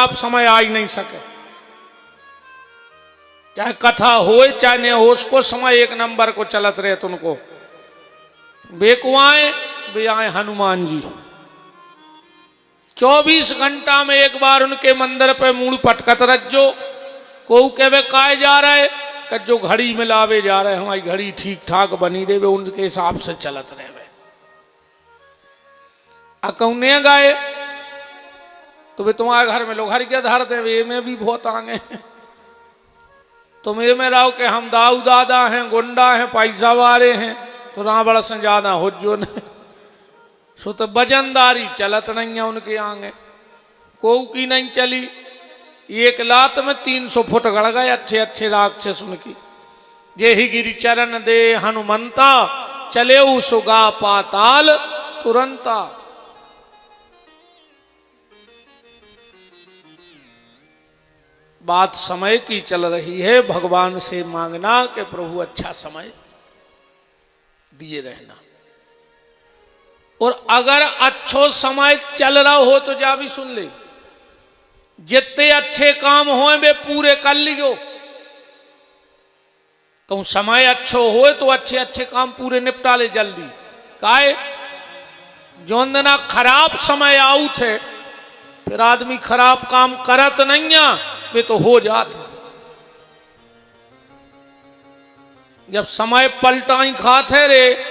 आप समय आ ही नहीं सके, चाहे कथा हो चाहे न हो, उसको समय एक नंबर को चलत रहे। तो उनको बेकुआए वे आए हनुमान जी, 24 घंटा में एक बार उनके मंदिर पे मूड़ पटकत रज्जो। को कहे काय जा रहे, कि जो घड़ी में लावे जा रहे, हमारी घड़ी ठीक ठाक बनी रहे, वे उनके हिसाब से चलत रहे। अकौने गाए तो वे तुम्हारे घर में लोग हर के धर दे, वे में भी बहुत आगे हैं। तुम ये में रहो कि हम दाऊ दादा हैं, गुंडा हैं, पैसा वाले हैं, तो ना बड़ा से ज्यादा हो जो नहीं। सो तो वजनदारी चलत नहीं है उनके आगे, को की नहीं चली। एक लात में 300 फुट गड़ गए अच्छे अच्छे राक्षस उनकी। जे ही गिरी चरण दे हनुमंता, चले सुगा पाताल तुरंता। बात समय की चल रही है, भगवान से मांगना कि प्रभु अच्छा समय दिए रहना। और अगर अच्छो समय चल रहा हो तो जा भी सुन ले, जितने अच्छे काम हो वे पूरे कर लियो। कहूं समय अच्छो हो तो अच्छे अच्छे काम पूरे निपटा ले जल्दी। काहे जो ना खराब समय आऊ थे, फिर आदमी खराब काम करत नहीं है, वे तो हो जाते। जब समय पलटाई खाते रे,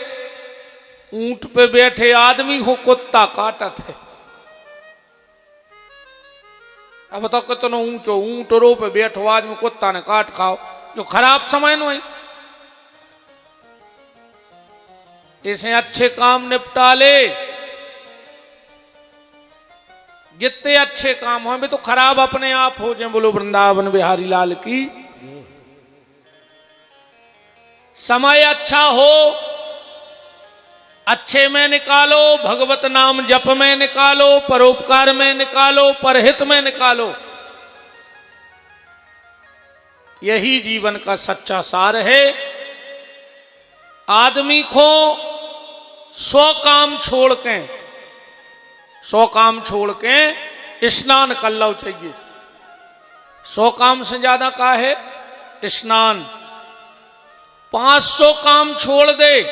ऊंट पे बैठे आदमी को कुत्ता काटत है। अब बताओ कितना ऊंचो ऊंट रो पे बैठो आदमी, कुत्ता ने काट खाओ, जो खराब समय नो है। ऐसे अच्छे काम निपटा ले, जितने अच्छे काम हो वे तो खराब अपने आप हो जाए। बोलो वृंदावन बिहारी लाल की। समय अच्छा हो, अच्छे में निकालो, भगवत नाम जप में निकालो, परोपकार में निकालो, परहित में निकालो। यही जीवन का सच्चा सार है। आदमी को 100 काम छोड़ के स्नान कर लो चाहिए। 100 काम से ज्यादा का है स्नान। 500 काम छोड़ दे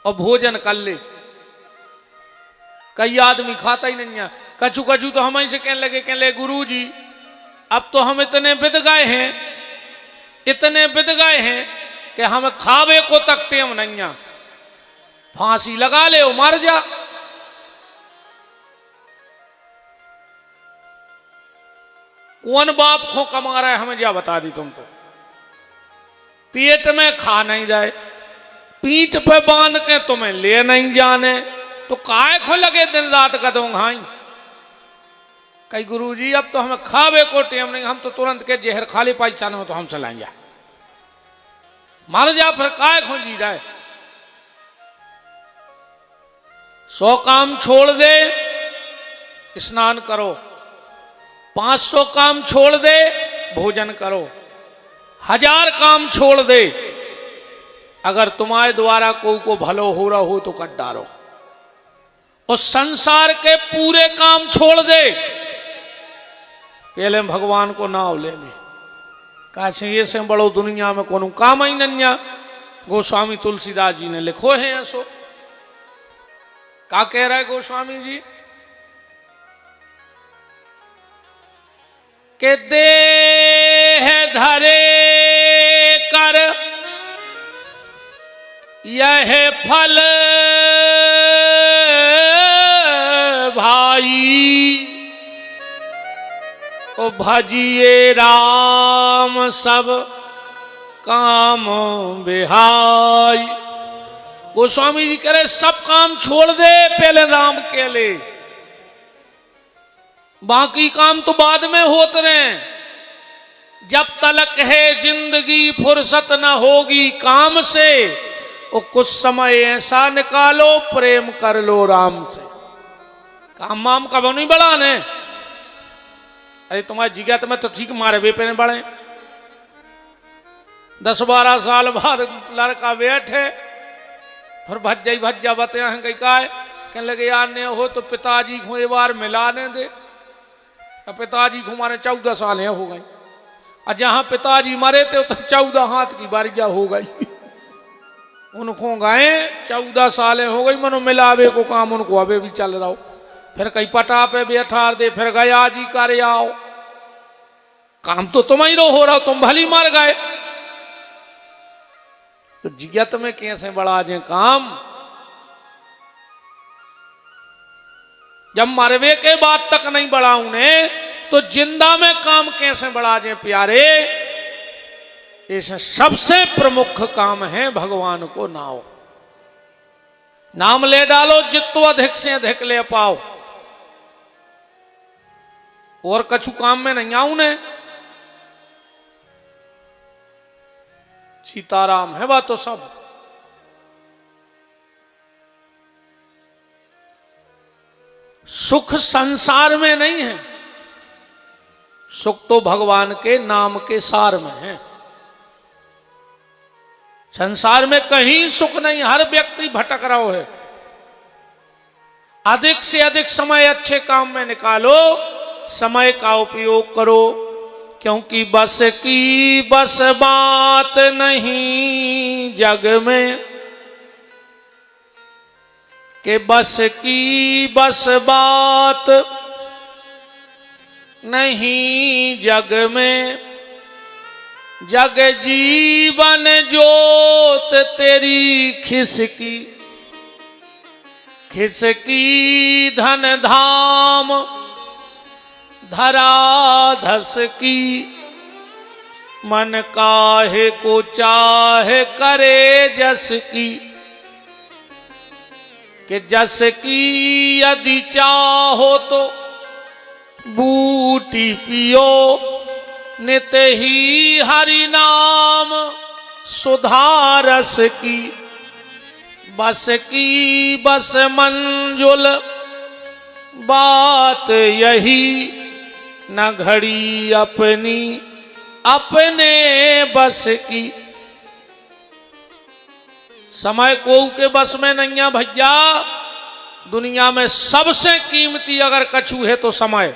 और भोजन कर ले। कई आदमी खाता ही नहीं है। कछु कछु तो हम से कहने लगे गुरु जी अब तो हम इतने बिद गए हैं कि हम खावे को तकते हम नहीं है। फांसी लगा ले और मर जा। कौन बाप को कमा रहा है हमें क्या बता दी तुम तो। पेट में खा नहीं जाए, पीठ पे बांध के तुम्हें ले नहीं जाने, तो काय खो लगे दिन रात कदों घाई। कई गुरु जी अब तो हमें खावे को टेम नहीं, हम तो तुरंत के जहर खाली पैसा नहीं हो तो हमसे लाएंगे, मर जा फिर काय खो जी जाए। 100 काम छोड़ दे, स्नान करो। 500 काम छोड़ दे, भोजन करो। 1000 काम छोड़ दे, अगर तुम्हारे द्वारा को भलो हो रहा हो तो कर डारो। और संसार के पूरे काम छोड़ दे, पहले भगवान को नाव ले ले। काशी ये से बड़ो दुनिया में कोनो काम ही नहीं। गोस्वामी तुलसीदास जी ने लिखो है ऐसो। क्या कह रहा है गोस्वामी जी के देह धरे कर यह फल भाई, ओ भजिए राम सब काम बिहाई। गोस्वामी जी कह रहे सब काम छोड़ दे, पहले राम के ले, बाकी काम तो बाद में होते रहे। जब तलक है जिंदगी फुर्सत न होगी काम से, और कुछ समय ऐसा निकालो प्रेम कर लो राम से। काम वाम कब नहीं बढ़ाने। अरे तुम्हारे जिगत में तो ठीक मारे बेपे बढ़े। 10-12 साल बाद लड़का बैठे फिर भज्जा बते हैं कहीं का कहने लगे यार ने हो तो पिताजी को एक बार मिलाने दे। अब पिताजी को मारे 14 साल हो गई, और जहां पिताजी मरे थे तो 14 हाथ की बारिया हो गई। उनको गए 14 साल हो गई, मनो मिलावे को काम उनको अबे भी चल रहा हो। फिर कहीं पटा पे भी अठार दे, फिर गया जी करे आओ, काम तो तुम ही हो रहा हो, तुम भली मर गए। तो जियत में कैसे बढ़ा जे काम, जब मरवे के बाद तक नहीं बढ़ाऊ ने तो जिंदा में काम कैसे बढ़ा जे प्यारे। इस सबसे प्रमुख काम है भगवान को नाओ, नाम ले डालो, जितो अधिक से अधिक ले पाओ, और कछु काम में नहीं आऊ ने। सीताराम है बात तो सब। सुख संसार में नहीं है, सुख तो भगवान के नाम के सार में है। संसार में कहीं सुख नहीं, हर व्यक्ति भटक रहा है। अधिक से अधिक समय अच्छे काम में निकालो, समय का उपयोग करो, क्योंकि बस की बस बात नहीं जग में, कि बस की बस बात नहीं जग में, जग जीवन जोत तेरी खिसकी, खिसकी धन धाम धरा धस की, मन काहे को चाहे करे जस की, कि जस की यदि चाहो तो बूटी पियो, नित ही हरि नाम सुधारस की, बस की बस मंजुल बात यही, न घड़ी अपनी अपने बस की। समय को के बस में नहीं है भैया। दुनिया में सबसे कीमती अगर कछु है तो समय,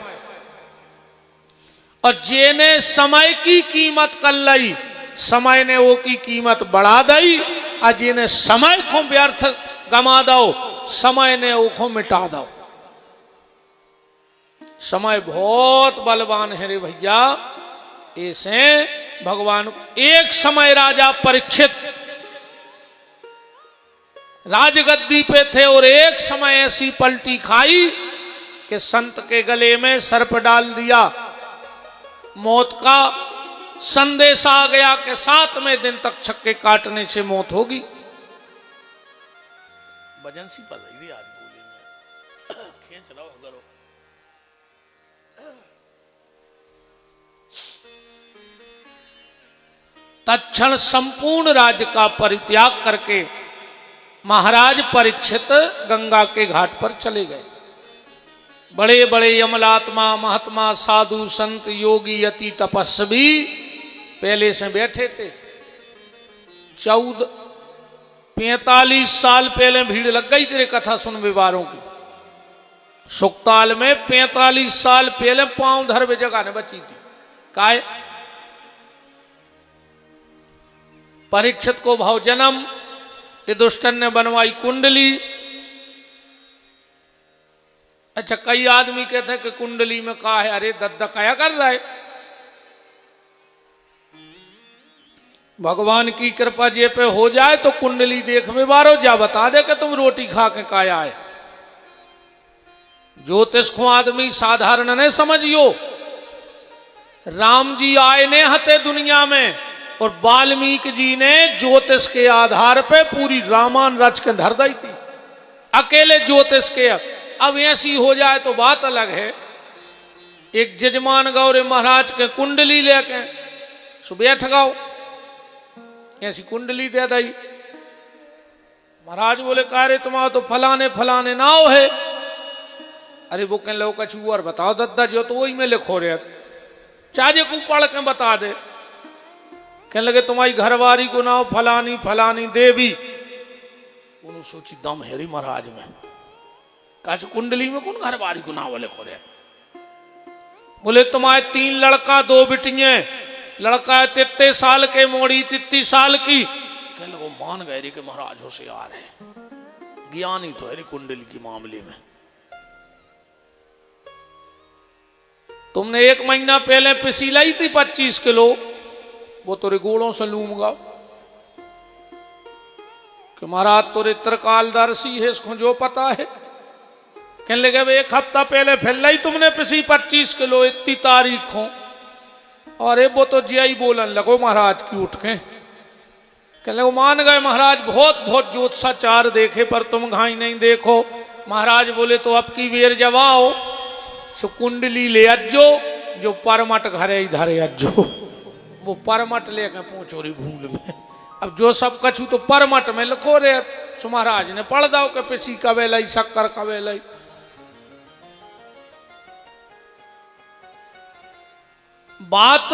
और जेने समय की कीमत कर ली, समय ने वो की कीमत बढ़ा दी, और जेने समय को व्यर्थ गमा दो, समय ने वो को मिटा दो। समय बहुत बलवान है रे भैया। ऐसे भगवान, एक समय राजा परीक्षित राजगद्दी पे थे, और एक समय ऐसी पलटी खाई कि संत के गले में सर्प डाल दिया, मौत का संदेश आ गया कि 7वें दिन तक छक्के काटने से मौत होगी। भजन सी पल रही आज बोली में खींच रहा करो। तत्क्षण संपूर्ण राज्य का परित्याग करके महाराज परीक्षित गंगा के घाट पर चले गए। बड़े बड़े यमलात्मा, महात्मा, साधु, संत, योगी, यति, तपस्वी पहले से बैठे थे। 45 साल पहले भीड़ लग गई तेरे कथा सुन विवारों की। सुकताल में 45 साल पहले पांव धर वे जगह ने बची थी। काय परीक्षित को भाव जन्म, ये दुष्टन ने बनवाई कुंडली। अच्छा, कई आदमी कहते हैं कि कुंडली में कहा है, अरे दद्दा क्या कर रहा है। भगवान की कृपा जे पे हो जाए तो कुंडली देख में बारो जा बता दे कि तुम रोटी खा के काया है। ज्योतिष को आदमी साधारण ने समझियो। राम जी आए ने हते दुनिया में, और वाल्मीकि जी ने ज्योतिष के आधार पे पूरी रामायण रच के धर दी थी, अकेले ज्योतिष के। अब ऐसी हो जाए तो बात अलग है। एक जजमान गौरे महाराज के कुंडली लेके सुबह गाओ, ऐसी कुंडली दे दी। महाराज बोले कारे तुम्हारा तो फलाने फलाने नाव है। अरे वो कहने लो कछु और बताओ दद्दा, जो तो वही में लिखो रहे, चाहे को पढ़ के बता दे। कहने लगे तुम्हारी घरवारी को नाव फलानी फलानी देवी। उन्होंने सोची दम हेरी महाराज में, काश कुंडली में कौन घरवारी को नाव लिखो रहे। बोले तुम्हारे 3 लड़का 2 बिटियां, लड़का है 33 साल के, मोड़ी 33 साल की। कहने को मान गए रे कि महाराज होशियार है, ज्ञानी तो है रे कुंडली के मामले में। तुमने 1 महीना पहले पिसी लाई थी 25 किलो, वो तोरे गोड़ों से लूमगा कि महाराज तोरे त्रिकालदर्शी है, इसको जो पता है। कहने लगे 1 हफ्ता पहले फिर लाई तुमने पिसी 25 किलो, इतनी तारीख हो। और वो तो जिया ही बोलन लगो महाराज की उठ के। कहने लगे मान गए महाराज, बहुत ज्योतिषाचार देखे पर तुम घाई नहीं देखो। महाराज बोले तो अब की बेर जवाओ, सो कुंडली ले अज्जो, जो परमट घरे इधर अज्जो। वो परमट लेके पहुंचो री भूल में। अब जो सब कछु तो परमट में लिखो रे, सो महाराज ने पढ़ दाओ के पिसी कवे लाई, शक्कर कवे लाई। बात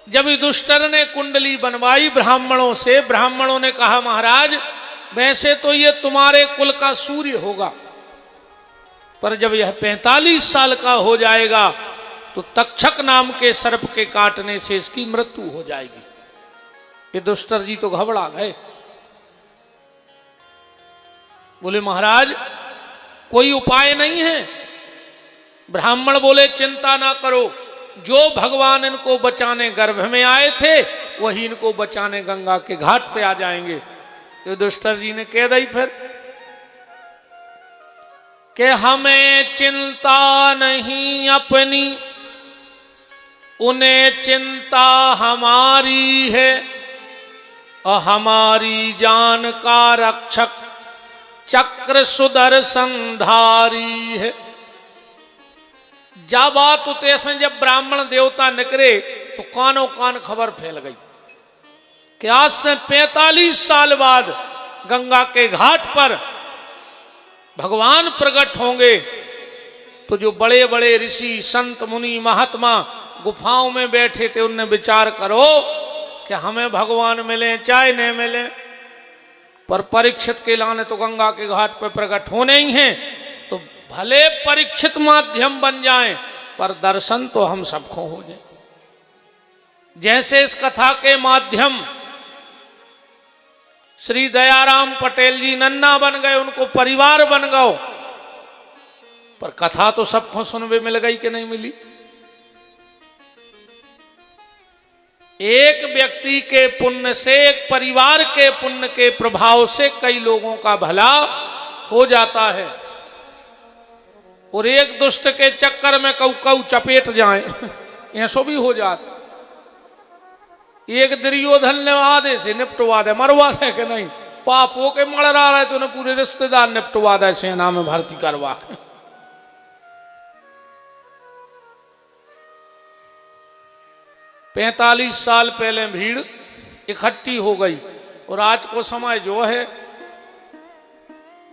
जब युधिष्ठिर ने कुंडली बनवाई ब्राह्मणों से, ब्राह्मणों ने कहा महाराज वैसे तो ये तुम्हारे कुल का सूर्य होगा, पर जब यह 45 साल का हो जाएगा तो तक्षक नाम के सर्प के काटने से इसकी मृत्यु हो जाएगी। युधिष्ठिर जी तो घबरा गए, बोले महाराज कोई उपाय नहीं है। ब्राह्मण बोले चिंता ना करो, जो भगवान इनको बचाने गर्भ में आए थे वही इनको बचाने गंगा के घाट पे आ जाएंगे। तो युधिष्ठिर जी ने कह दी फिर कि हमें चिंता नहीं अपनी, उन्हें चिंता हमारी है, और हमारी जान का रक्षक चक्र सुदर्शनधारी है। जा बात उते से जब ब्राह्मण देवता निकले तो कानों कान खबर फैल गई कि आज से 45 साल बाद गंगा के घाट पर भगवान प्रकट होंगे। तो जो बड़े बड़े ऋषि संत मुनि महात्मा गुफाओं में बैठे थे उनने विचार करो कि हमें भगवान मिले चाहे नहीं मिले, पर परीक्षित के लाने तो गंगा के घाट पर प्रकट होने ही हैं, तो भले परीक्षित माध्यम बन जाएं पर दर्शन तो हम सबको हो जाए। जैसे इस कथा के माध्यम श्री दयाराम पटेल जी नन्ना बन गए, उनको परिवार बन गए, पर कथा तो सबको सुनने मिल गई कि नहीं मिली। एक व्यक्ति के पुण्य से, एक परिवार के पुण्य के प्रभाव से कई लोगों का भला हो जाता है, और एक दुष्ट के चक्कर में कऊ कऊ चपेट जाए ऐसो भी हो जाता। एक दुर्योधन ने आधे से निपटवा दे, मरवा दे कि नहीं, पाप हो के मर रहा है तो उन्हें पूरे रिश्तेदार निपटवा दे, सेना में भर्ती करवा के। 45 साल पहले भीड़ इकट्ठी हो गई, और आज को समय जो है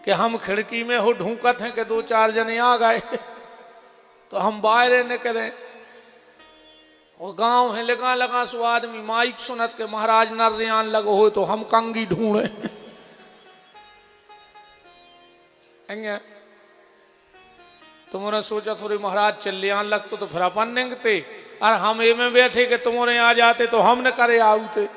कि हम खिड़की में हो ढूंकत हैं कि 2-4 जने आ गए तो हम बाहर निकले, और गांव है लगा लगा सो आदमी माइक सुनत के महाराज नरियान लगो हो, तो हम कंगी ढूंढे तुमने सोचा थोड़ी महाराज चल आन लगते तो फिर अपन निकते, और हम ये में बैठे कि तुम्हारे आ जाते तो हम न करे आउते।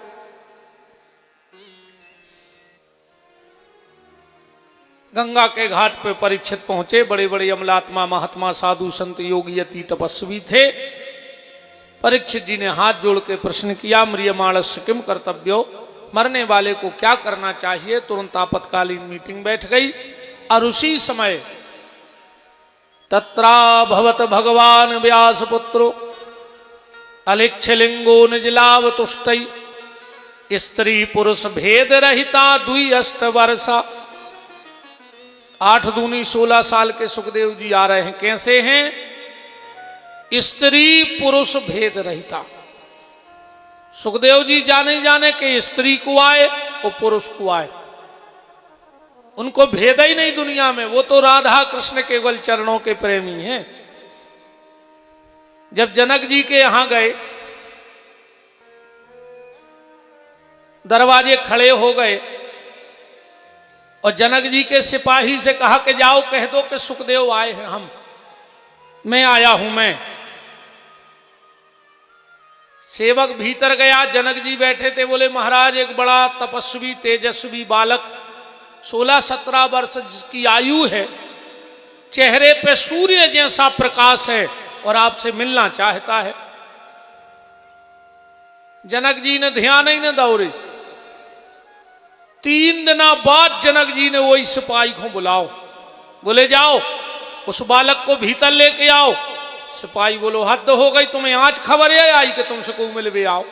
गंगा के घाट पे परीक्षित पहुंचे, बड़े बड़े अमलात्मा महात्मा साधु संत योगी अति तपस्वी थे। परीक्षित जी ने हाथ जोड़ के प्रश्न किया, म्रियमाणस्य किम कर्तव्यो, मरने वाले को क्या करना चाहिए। तुरंत आपातकालीन मीटिंग बैठ गई, और उसी समय तत्रा भवत भगवान व्यास पुत्रो अलिक्षलिंगो निजलावतुष्टै स्त्री पुरुष भेद रहिता 2 वर्षा। 8 दूनी 16 साल के सुखदेव जी आ रहे हैं। कैसे हैं? स्त्री पुरुष भेद रहिता। सुखदेव जी जाने जाने के स्त्री को आए और पुरुष को आए, उनको भेद ही नहीं दुनिया में। वो तो राधा कृष्ण केवल चरणों के प्रेमी हैं। जब जनक जी के यहां गए, दरवाजे खड़े हो गए, और जनक जी के सिपाही से कहा कि जाओ कह दो कि सुखदेव आए हैं। हम मैं आया हूं मैं। सेवक भीतर गया, जनक जी बैठे थे, बोले महाराज एक बड़ा तपस्वी तेजस्वी बालक 16-17 वर्ष जिसकी आयु है, चेहरे पे सूर्य जैसा प्रकाश है और आपसे मिलना चाहता है। जनक जी ने ध्यान ही न दौड़े। 3 दिन बाद जनक जी ने वही सिपाही को बुलाओ, बोले जाओ उस बालक को भीतर लेके आओ। सिपाही बोलो हद हो गई, तुम्हें आज खबर है आई कि तुमसे को मिलवे आओ।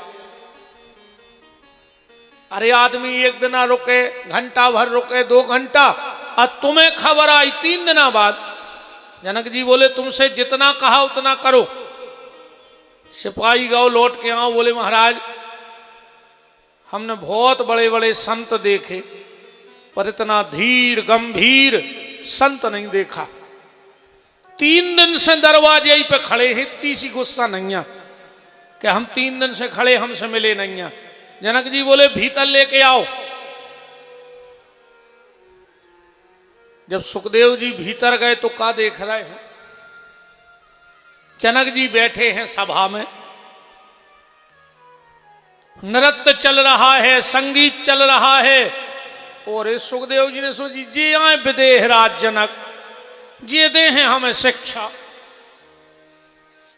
अरे आदमी 1 दिन रुके, घंटा भर रुके, 2 घंटा, अब तुम्हें खबर आई 3 दिन बाद। जनक जी बोले तुमसे जितना कहा उतना करो। सिपाही गौ लौट के आओ, बोले महाराज हमने बहुत बड़े बड़े संत देखे पर इतना धीर गंभीर संत नहीं देखा। 3 दिन से दरवाजे ही पे खड़े हैं, इतनी सी गुस्सा नहीं है कि हम 3 दिन से खड़े हमसे मिले नहीं है। जनक जी बोले भीतर लेके आओ। जब सुखदेव जी भीतर गए तो क्या देख रहे हैं? जनक जी बैठे हैं सभा में, नृत्य चल रहा है, संगीत चल रहा है, और इस सुखदेव जी ने सोची जे आए विदेह राज जनक, जे दे हैं हमें शिक्षा।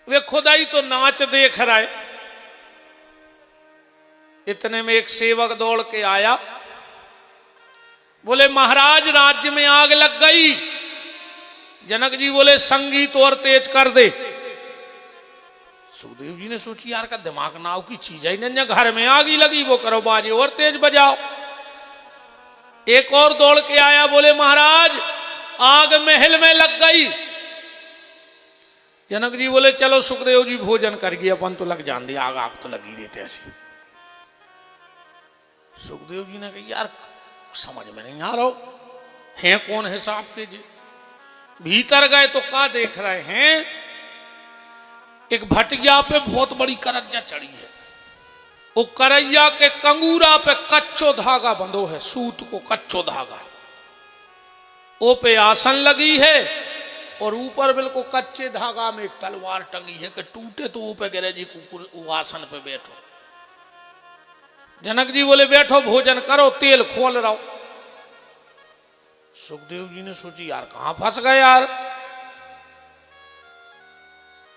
वे खुदा ही तो नाच देख रहे। इतने में एक सेवक दौड़ के आया, बोले महाराज राज्य में आग लग गई। जनक जी बोले संगीत और तेज कर दे। सुखदेव जी ने सोची यार का दिमाग नाव की चीज है नहीं, घर में आग ही लगी, वो करो बाजे और तेज बजाओ। एक और दौड़ के आया, बोले महाराज आग महल में लग गई। जनक जी बोले चलो सुखदेव जी भोजन कर गए, अपन तो लग जान दे, आग आग तो लगी रहते ऐसे। सुखदेव जी ने कहा यार समझ में नहीं आ रहा है कौन है साहब के जी। भीतर गए तो क्या देख रहे हैं? एक भटिया पे बहुत बड़ी करज्जा चढ़ी है, वो करैया के कंगूरा पे कच्चो धागा बंधो है, सूत को कच्चो धागा, ओ पे आसन लगी है और ऊपर बिल्कुल कच्चे धागा में एक तलवार टंगी है कि टूटे तो ऊपर गिरे जी कुकुर वो आसन पे बैठो। जनक जी बोले बैठो भोजन करो, तेल खोल रहो। सुखदेव जी ने सोची यार कहां फंस गए यार,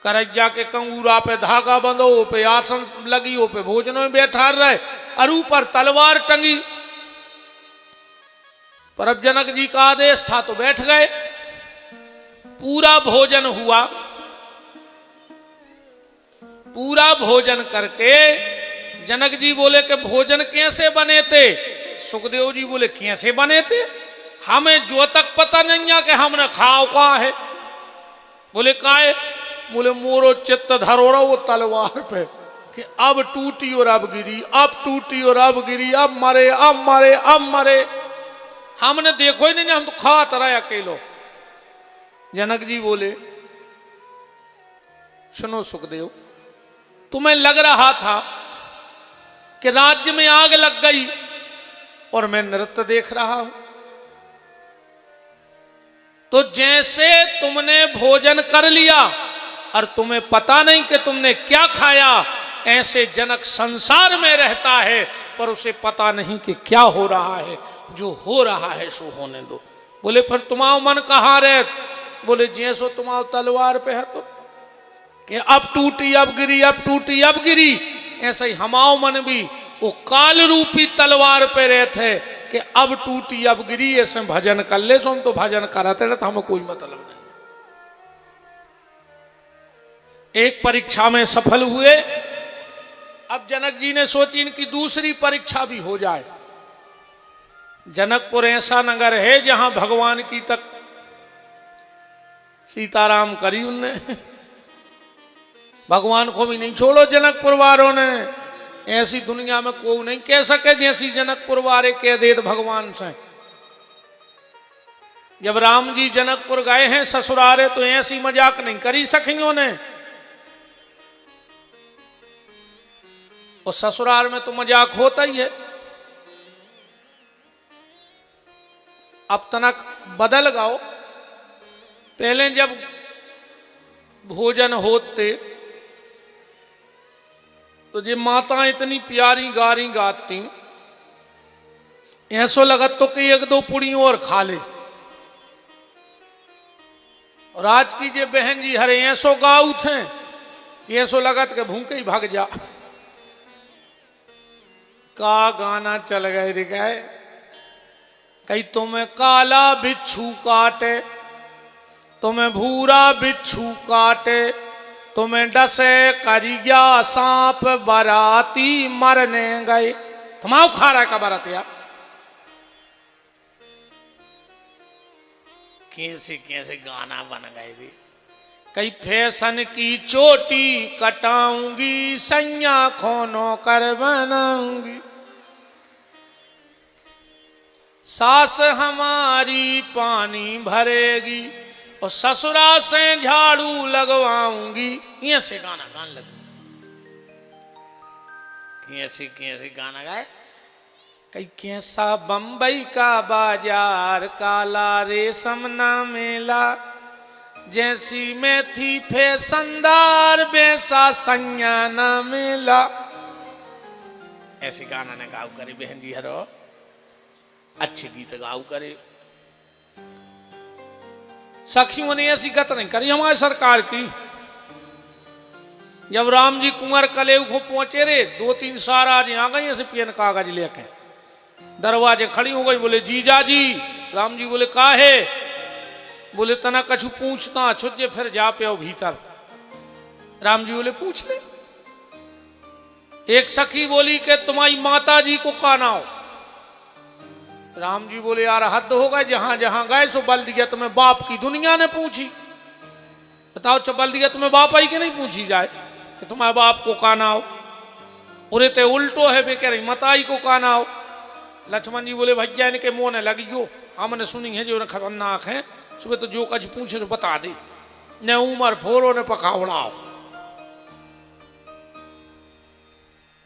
करैया के कंगूरा पे धागा बंधो, ओ पे आसन लगी, ओ पे भोजन में बैठा रहे और ऊपर तलवार टंगी। पर अब जनक जी का आदेश था तो बैठ गए। पूरा भोजन हुआ, पूरा भोजन करके जनक जी बोले कि भोजन कैसे बने थे? सुखदेव जी बोले कैसे बने थे, हमें जो तक पता नहीं है कि हमने खाओ का है। बोले काहे? बोले मोरो चित्त धरो रहा वो तलवार पे कि अब टूटी और अब गिरी, अब टूटी और अब गिरी, अब मरे अब मरे अब मरे, हमने देखो ही नहीं, हम तो खात रहे अकेलो। जनक जी बोले सुनो सुखदेव, तुम्हें लग रहा था कि राज्य में आग लग गई और मैं नृत्य देख रहा हूं, तो जैसे तुमने भोजन कर लिया और तुम्हें पता नहीं कि तुमने क्या खाया, ऐसे जनक संसार में रहता है पर उसे पता नहीं कि क्या हो रहा है। जो हो रहा है सो होने दो। बोले फिर तुम्हारा मन कहाँ रहे? बोले जैसो तुम्हारा तलवार पे है तो कि अब टूटी अब गिरी, अब टूटी अब गिरी, ऐसे ही हमाओ मन भी वो काल रूपी तलवार पे रहते कि अब टूटी अब गिरी, ऐसे भजन कर ले। सो हम तो भजन कराते रहते, हमें कोई मतलब नहीं। एक परीक्षा में सफल हुए, अब जनक जी ने सोची इनकी दूसरी परीक्षा भी हो जाए। जनकपुर ऐसा नगर है जहां भगवान की तक सीताराम करी उनने, भगवान को भी नहीं छोड़ो जनकपुर वालों ने। ऐसी दुनिया में कोई नहीं कह सके जैसी जनकपुर वाले कह दे भगवान से। जब राम जी जनकपुर गए हैं ससुरारे तो ऐसी मजाक नहीं करी सखियों ने, और ससुराल में तो मजाक होता ही है। अब तनक बदल गाओ, पहले जब भोजन होते तो ये माता इतनी प्यारी गारी गाती, ऐसो लगत तो कि एक दो पुड़ी और खा ले। और आज की जे बहन जी हरे ऐसो गाऊ थे, ऐसो लगत के भूखे ही भाग जा। का गाना चल गए रे गए, कहीं तुम्हें काला बिच्छू काटे, तुम्हें भूरा बिच्छू काटे, तुम्हें डसे करिया सांप बराती मरने गए। तुम्हारा खा रहा है का बरातिया? कैसे कैसे गाना बन गए भी। कई फैशन की चोटी कटाऊंगी, सैया खोनो कर बनाऊंगी, सास हमारी पानी भरेगी और ससुरा से झाड़ू लगवाऊंगी। ये से गाना गान लगी, कैसे गाना गाए। कई कैसा बंबई का बाजार, काला रेशम ना मेला, जैसी में थी फैशनदार, वैसा संज्ञा ना मेला। ऐसे गाना ने गाओ करे बहन जी हरो, अच्छे गीत गाओ करे। साक्षियों ने ऐसी गत नहीं करी हमारी सरकार की। जब राम जी कुंवर कलेव को पहुंचे रे, 2-3 सारा जी आ गई ऐसे पियन कागज लेके, दरवाजे खड़ी हो गई। बोले जीजा जी। राम जी बोले काहे? बोले तना कछु पूछता छुजे फिर जा पे भीतर। राम जी बोले पूछ ले। एक सखी बोली कि तुम्हारी माता जी को कानाओ। राम जी बोले यार हद हो गए, जहां जहां गए सो बल्दियत में बाप की दुनिया ने पूछी। बताओ च बल्दियत में बाप आई के नहीं पूछी जाए कि तुम्हारे बाप को कानाओ। उरे ते उल्टो है बे, कह रही मताई को कानाओ। लक्ष्मण जी बोले भैया इनके मुंह ने लगी गयो, हमने सुनी है जो खतरनाक है, सुबह तो जो कुछ पूछे तो बता दे, न उमर फोरो ने पकावड़ाओ।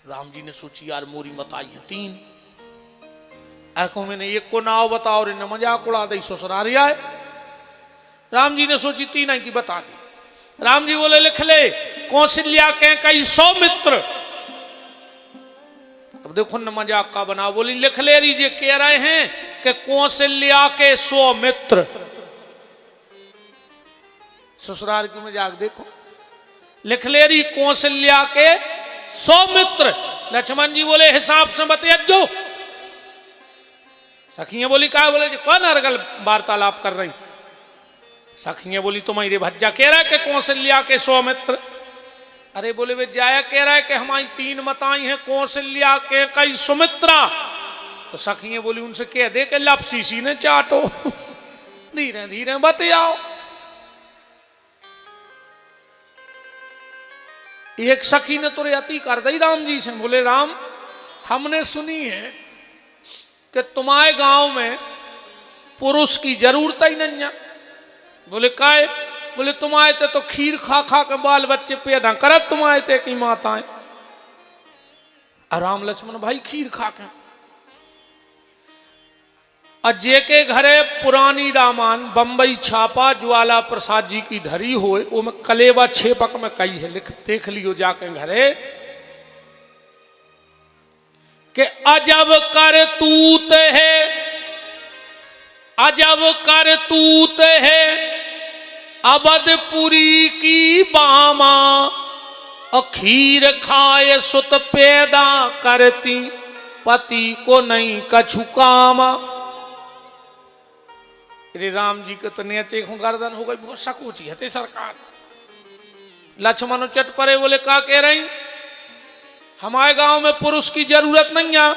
राम जी ने सोची यार मोरी मताई है 3, को मैंने एक को नाव बताओ रे, न मजाक उड़ा दे ससुरारी आए। राम जी ने सोची 3 आई की बता दी। राम जी बोले लिख ले, कौशल्या के कई सौमित्र। अब देखो न मजाक का बना, बोली लिख ले लीजिए, कह रहे हैं कि कौशल्या के सौमित्र। ससुराल की मजाक देखो, लिख ले रही कौशल्या के सौमित्र। लक्ष्मण जी बोले हिसाब से बतियो। सखियां बोली क्या? बोले जी कौन अरगल वार्तालाप कर रही? सखियां बोली तुम्हारी भज्जा कह रहा है कि कौशल्या के सौमित्र। अरे बोले वे जाया कह रहा है कि हमारी 3 माताएं हैं, कौशल्या के कई सुमित्रा। तो सखियां बोली उनसे कह दे कि लपसीसी ने चाटो, धीरे धीरे बतियाओ। एक सखी ने तो अति कर दी राम जी से। बोले राम हमने सुनी है कि तुम्हारे गांव में पुरुष की जरूरत ही नहीं है। बोले काहे? बोले तुम्हारे ते तो खीर खा खा के बाल बच्चे पैदा करत तुम्हारे ते की माताएं। राम लक्ष्मण भाई खीर खा के अजय के घरे पुरानी रामायण बंबई छापा ज्वाला प्रसाद जी की धरी होए, वो में कलेवा 6 पक में कही है, लिख देख लियो जाके घरे कि अजब करतूत है, अजब करतूत है अवधपुरी की बामा, और खीर खाए सुत पैदा करती पति को नहीं कछु कामा। श्री राम जी के तो नेचे गर्दन हो गई, बहुत सकूची है सरकार। लक्ष्मण चट परे, बोले का कह रही? हमारे गांव में पुरुष की जरूरत नहीं है।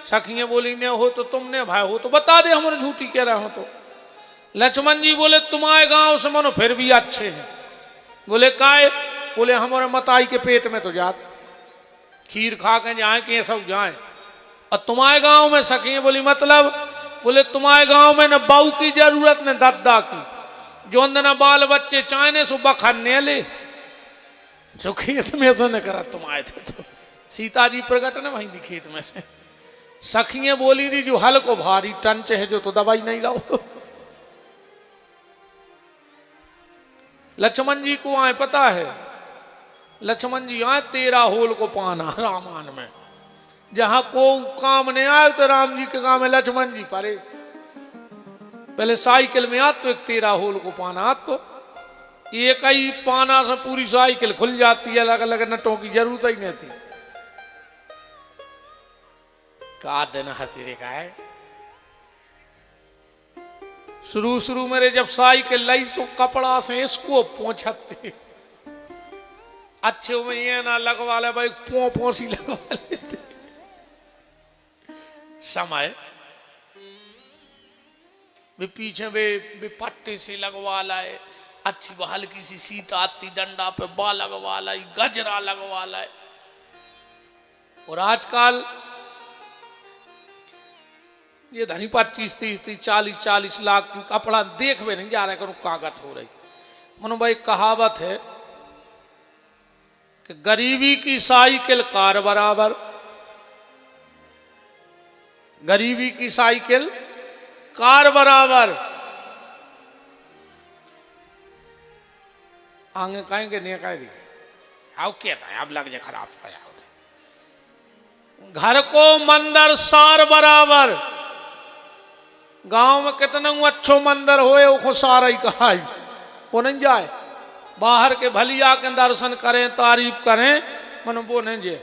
सखियां बोली ने हो तो तुमने भाई हो तो बता दे, हमारे झूठी कह रहे हो तो। लक्ष्मण जी बोले तुम्हारे गांव से मनो फिर भी अच्छे हैं। बोले काहे? बोले हमारे मताई के पेट में तो जात खीर खा के जाए कि सब जाए, और तुम्हारे गांव में सखियां बोली मतलब? बोले तुम्हारे गांव में न बहू की जरूरत न दादा की, जो न बाल बच्चे चाहने सो बखरने ले, जो खेत में से न करा तुम आए थे तो सीता जी प्रकट न वहीं दी खेत में से। सखियां बोली रही जो हल को भारी टंच है जो तो दवाई नहीं लाओ। लक्ष्मण जी को आए पता है, लक्ष्मण जी आए 13 होल को पाना रामायण में, जहां को काम नहीं आए तो राम जी के काम है, लक्ष्मण जी परे पहले साइकिल में आ तो एक 13 होल को पाना आ तो एक ही पाना से पूरी साइकिल खुल जाती है, अलग अलग नटों की जरूरत ही नहीं थी। का दिन है तेरे का है। शुरू मेरे जब साइकिल लाई सो कपड़ा से इसको पहुंचते अच्छे में ये ना लगवा ले भाई, पोसी लगवा लेते। समय वे पीछे वे पट्टे से लगवा लाए, अच्छी हल्की सी सीट आती, डंडा पे बा लगवा लाई, गजरा लगवा लाए। और आजकल ये धनी 25, 30, 40 लाख की कपड़ा देख भी नहीं जा रहा, करो कागज हो रही। मनो भाई कहावत है कि गरीबी की साइकिल कार बराबर, गरीबी की साइकिल कार बराबर। आगे कहेंगे नहीं कह दी आओ क्या था, अब लग जाए खराब पाया होते। घर को मंदिर सार बराबर, गांव में कितना अच्छो मंदिर होए वो सारा ही कहा वो नहीं जाए। बाहर के भलिया के दर्शन करें, तारीफ करें, मन वो नहीं जे।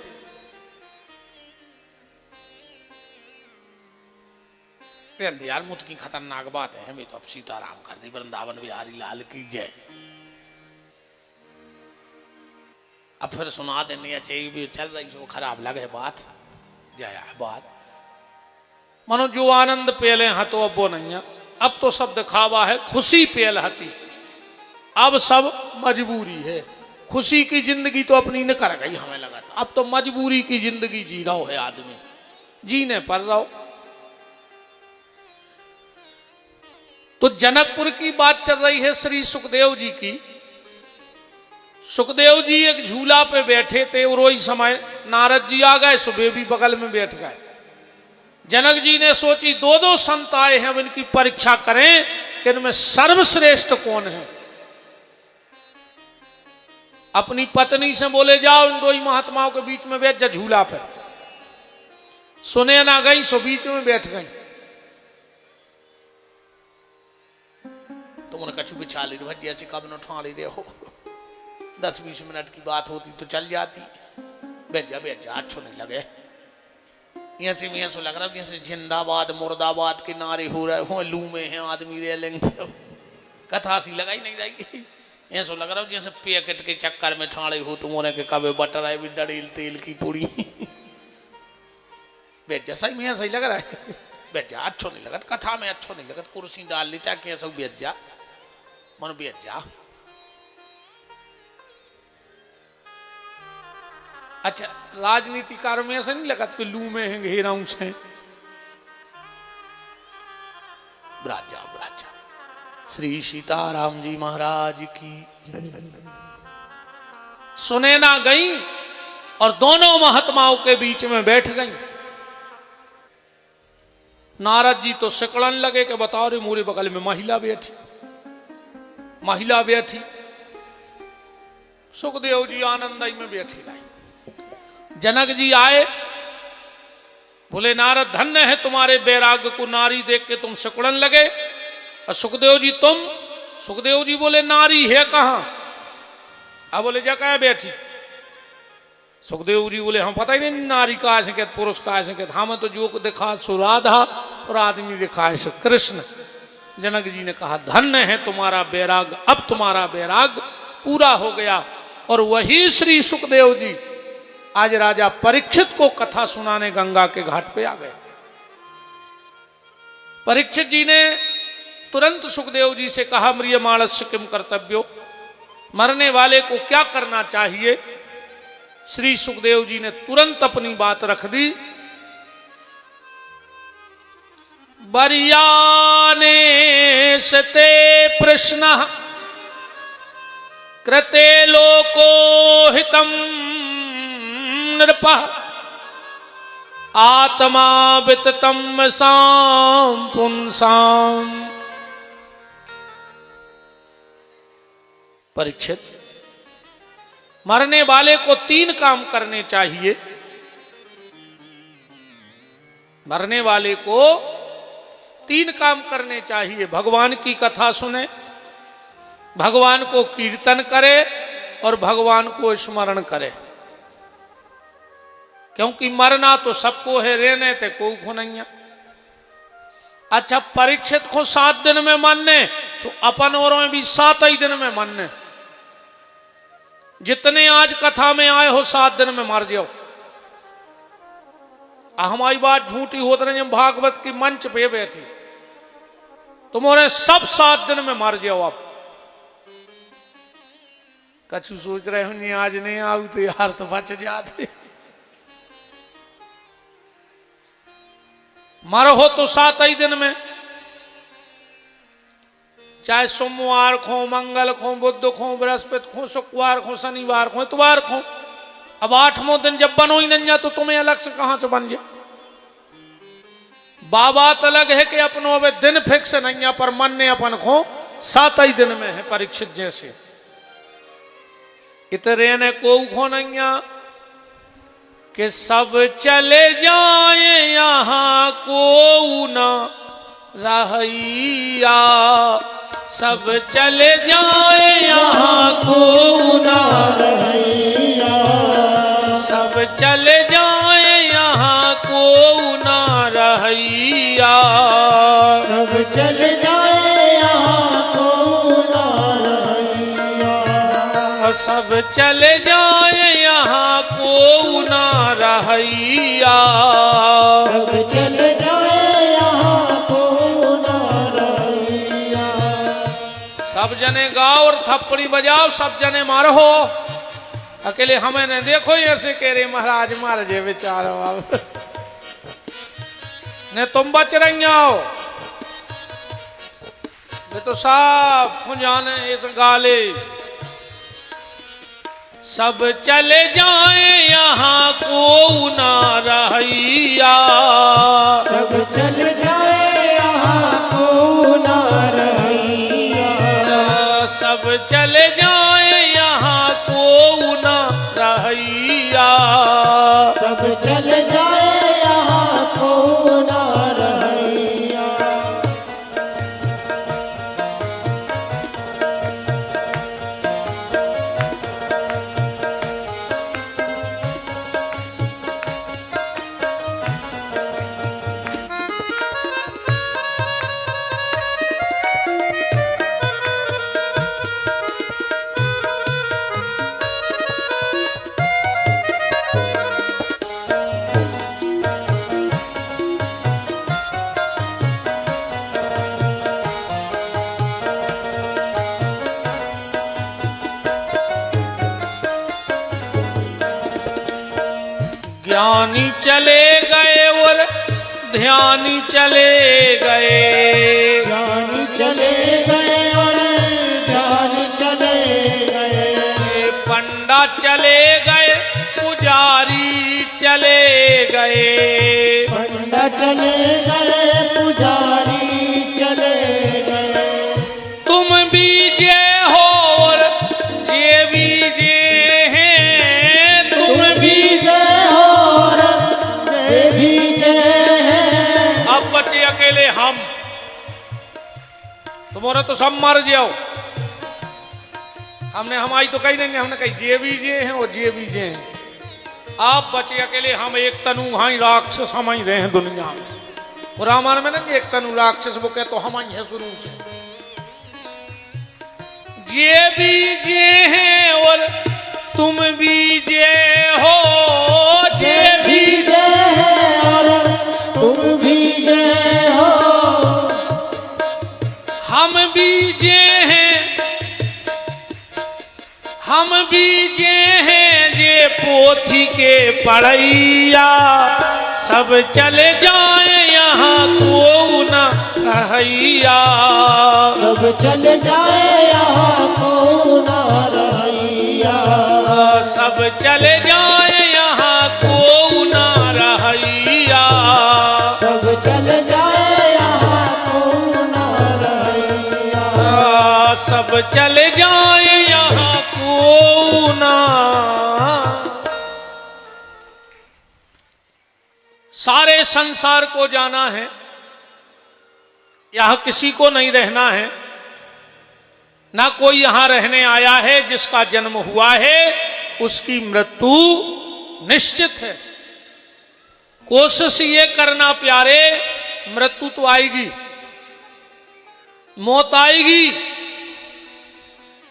यार मुझ की खतरनाक बात है, हमें तो अब सीताराम कर दी, वृंदावन बिहारी लाल की जय। अब फिर सुना देनी चाहिए भी चल रही सो खराब लगे बात, जया बात। मनो जो आनंद पेले हैं तो अब वो नहीं है, अब तो सब दिखावा है। खुशी पेल हती, अब सब मजबूरी है। खुशी की जिंदगी तो अपनी न कर गई, हमें लगा था अब तो मजबूरी की जिंदगी जी रहा है आदमी, जीने पर रहो। तो जनकपुर की बात चल रही है श्री सुखदेव जी की। सुखदेव जी एक झूला पे बैठे थे और वही समय नारद जी आ गए, सुबह भी बगल में बैठ गए। जनक जी ने सोची 2 संत आए हैं, इनकी परीक्षा करें कि इनमें सर्वश्रेष्ठ कौन है। अपनी पत्नी से बोले जाओ इन 2 ही महात्माओं के बीच में बैठ जा झूला पे। सुने ना गई सो बीच में बैठ गई। तुमने कछु बिछा ली भजिया से कब न उठा रहे हो, 10-20 मिनट की बात होती तो चल जाती। बैठ जा अच्छो नहीं लगे। यहाँ से मैं ऐसा लग रहा है जैसे जिंदाबाद मुर्दाबाद के नारे हो रहे हो, लू में है आदमी रेलिंग पे, कथा सी लगाई नहीं जाएगी। ऐसा लग रहा है जैसे पैकेट के चक्कर में ठाड़े हो तुम्हारे के कभी बटर है भी डड़ेल तेल की पूरी। बैठ जा, सही में सही लग रहा है। बैठ जा, अच्छो नहीं लगत, कथा में अच्छो नहीं लगत। कुर्सी डाल ली चाहे कैसे बैठ जा, मन बैठ जा। अच्छा राजनीतिकारों में ऐसा नहीं लगता कि लू में है घेराऊ से। ब्राजा श्री सीताराम जी महाराज की सुने ना गई और दोनों महात्माओं के बीच में बैठ गई। नारद जी तो सिकड़न लगे कि बताओ रे मोरे बगल में महिला बैठी। सुखदेव जी आनंदई में बैठी रही। जनक जी आए, बोले नारद धन्य है तुम्हारे वैराग्य को, नारी देख के तुम सिकुड़न लगे। और सुखदेव जी तुम? सुखदेव जी बोले नारी है कहां? अब बोले जगह बैठी। सुखदेव जी बोले हम पता ही नहीं नारी का है क्या पुरुष का है क्या, हमें तो जो दिखा सो राधा और आदमी दिखा है सो कृष्ण। जनक जी ने कहा धन्य है तुम्हारा वैराग्य, अब तुम्हारा वैराग्य पूरा हो गया। और वही श्री सुखदेव जी आज राजा परीक्षित को कथा सुनाने गंगा के घाट पे आ गए। परीक्षित जी ने तुरंत सुखदेव जी से कहा म्रियमाणस्य किम कर्तव्यो, मरने वाले को क्या करना चाहिए। श्री सुखदेव जी ने तुरंत अपनी बात रख दी। बरियाने सते प्रश्न कृते लोको हितम नृपः आत्मा विततम साम पुंसाम। परीक्षित, मरने वाले को 3 काम करने चाहिए। मरने वाले को 3 काम करने चाहिए। भगवान की कथा सुने, भगवान को कीर्तन करे और भगवान को स्मरण करे। क्योंकि मरना तो सबको है, रहने ते को नहीं। अच्छा, परीक्षित को 7 दिन में मरने, सो अपन और में भी 7 ही दिन में मरने। जितने आज कथा में आए हो 7 दिन में मर जाओ। हमारी बात झूठी होती नहीं, हम भागवत की मंच पे बैठी, तुम्हारे सब 7 दिन में मर जाओ। आप कछु सोच रहे हो नहीं आज नहीं आऊ तो यार तो बच जाते। मर हो तो 7 ही दिन में, चाहे सोमवार खो, मंगल खो, बुध खो, बृहस्पति खो, शुक्रवार खो, शनिवार खो, इतवार खो। अब 8वां दिन जब बनो ही नहीं तो तुम्हें अलग से कहां से बन जाए। बात अलग है कि अपनों अब दिन फिक्स नहीं है, पर मन ने अपन खो 7 ही दिन में है। परीक्षित जैसे इतने ने को खो नहीं कि सब चले जाए यहाँ को ना रहिया, सब चले जाए यहाँ को ना रहिया, सब चले जाए यहाँ को ना रहिया, सब चले जाए यहाँ को ना रहिया, सब चले जाए यहाँ को ना रहिया, सब चले जाए यहाँ को ना रहिया। सब जने गाओ और थप्पड़ी बजाओ, सब जने मारो। अकेले हमें ने देखो ऐसे कह रहे महाराज मार जे बेचारो अब ने तुम बच रही हो। वे तो साफ जाने इस गाले, सब चले जाए यहाँ को ना रहिया, सब चले जाए यहाँ को ना रहिया, सब चले जाए यहाँ को ना रहिया, सब चले जाए यहाँ को ना रहिया। ज्ञानी चले गए और ध्यानी चले गए, ज्ञानी चले गए और ध्यानी चले गए, पंडा चले गए, पुजारी चले गए, पंडा चले गए, पुजारी चले गए। तुम बीजे हो और जे बीजे हैं, तुम बीजे हो और जे बीजे हैं। अब बचे अकेले हम, तुम्हारा तो सब मर जाओ। हमने हमारी तो कही नहीं, हमने कही जे बीजे हैं और जे बीजे हैं। आप बचे अकेले हम, एक तनु हाई राक्षस हम ही रहे हैं दुनिया में। और रामायण में ना कि एक तनु राक्षस, वो कहते तो हम ही है शुरू से। जे बीजे हैं और तुम बीजे हो, जे बीजे हैं और तुम बीजे हो, हम बीजे हैं, हम बीजे हैं जे पोथी के पढ़ैया, सब चले जाए यहाँ को ना रहिया, सब चले जाए यहाँ को ना रहिया, सब चले जाए यहाँ को ना रहिया, सब चले जाए यहाँ को ना रहिया, सब चले जाए यहाँ ना। सारे संसार को जाना है, यहां किसी को नहीं रहना है, ना कोई यहां रहने आया है। जिसका जन्म हुआ है उसकी मृत्यु निश्चित है। कोशिश ये करना प्यारे, मृत्यु तो आएगी, मौत आएगी,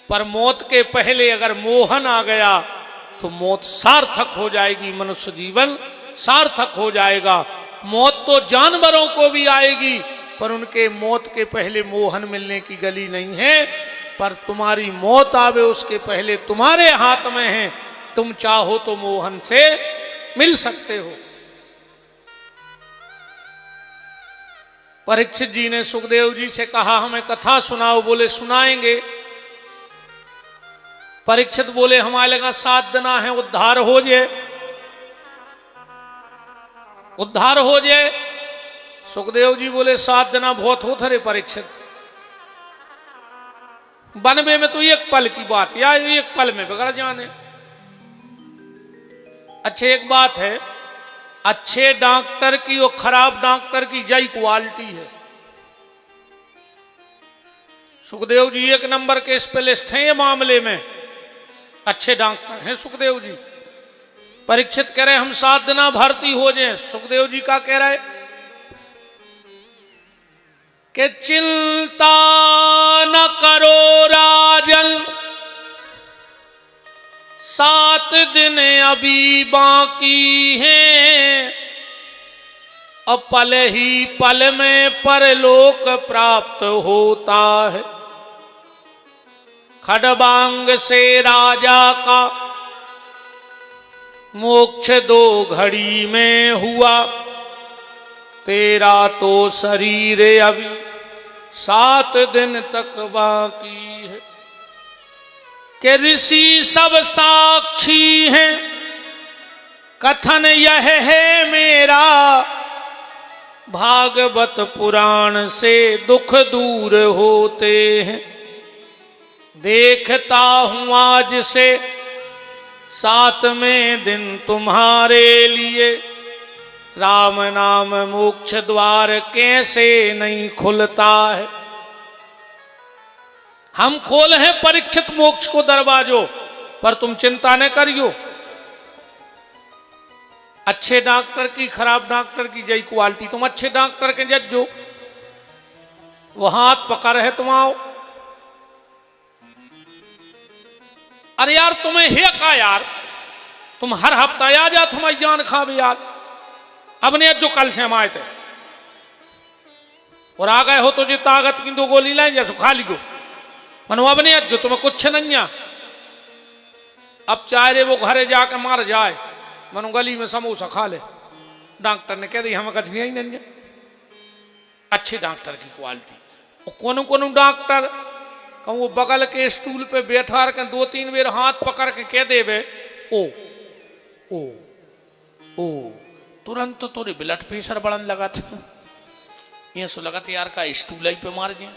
पर मौत के पहले अगर मोहन आ गया तो मौत सार्थक हो जाएगी, मनुष्य जीवन सार्थक हो जाएगा। मौत तो जानवरों को भी आएगी, पर उनके मौत के पहले मोहन मिलने की गली नहीं है। पर तुम्हारी मौत आवे उसके पहले तुम्हारे हाथ में है, तुम चाहो तो मोहन से मिल सकते हो। परीक्षित जी ने सुखदेव जी से कहा हमें कथा सुनाओ। बोले सुनाएंगे। परीक्षित बोले हमारे लगा 7 दिन है, उद्धार हो जाए, उद्धार हो जाए। सुखदेव जी बोले 7 दिन बहुत हो थे परीक्षित, बनवे में तो एक पल की बात, या एक पल में बिगड़ जाने। अच्छे एक बात है, अच्छे डॉक्टर की और खराब डॉक्टर की जय क्वालिटी है। सुखदेव जी 1 नंबर के स्पेशलिस्ट हैं ये मामले में, अच्छे डॉक्टर हैं सुखदेव जी। परीक्षित कह रहे हम 7 दिन भर्ती हो जाए। सुखदेव जी का कह रहे कि चिंता न करो राजन, 7 दिन अभी बाकी हैं, अब पल ही पल में परलोक प्राप्त होता है। खडबांग से राजा का मोक्ष 2 घड़ी में हुआ, तेरा तो शरीर अभी 7 दिन तक बाकी है। कि ऋषि सब साक्षी हैं, कथन यह है मेरा, भागवत पुराण से दुख दूर होते हैं। देखता हूं आज से 7वें दिन तुम्हारे लिए, राम नाम मोक्ष द्वार कैसे नहीं खुलता है। हम खोल हैं परीक्षित मोक्ष को दरवाजों, पर तुम चिंता न करियो। अच्छे डॉक्टर की खराब डॉक्टर की जय क्वालिटी, तुम अच्छे डॉक्टर के जज्जो, वो हाथ पकड़ है तुम आओ। अरे यार तुम्हें है का यार, तुम हर हफ्ता आ जा, तुम्हारी जान खा भी यार। अब ने जो कल से हम आए थे और आ गए हो तो जो ताकत की 2 गोली लाए जैसे खा ली गो, मनो अब ने जो तुम्हें कुछ नहीं आ। अब चाहे वो घरे जाके मार जाए, मनो गली में समोसा खा ले। डॉक्टर ने कह दी हमें कुछ नहीं नहीं। अच्छे डॉक्टर की क्वालिटी। कौन कौन डॉक्टर कहूँ वो बगल के स्टूल पे बैठा के 2-3 बेर हाथ पकड़ के कह देवे ओ ओ ओ, तुरंत तो तोरे ब्लड प्रेशर बढ़न लगा था। ये सो लगा था यार का स्टूल ही पे मार दिया।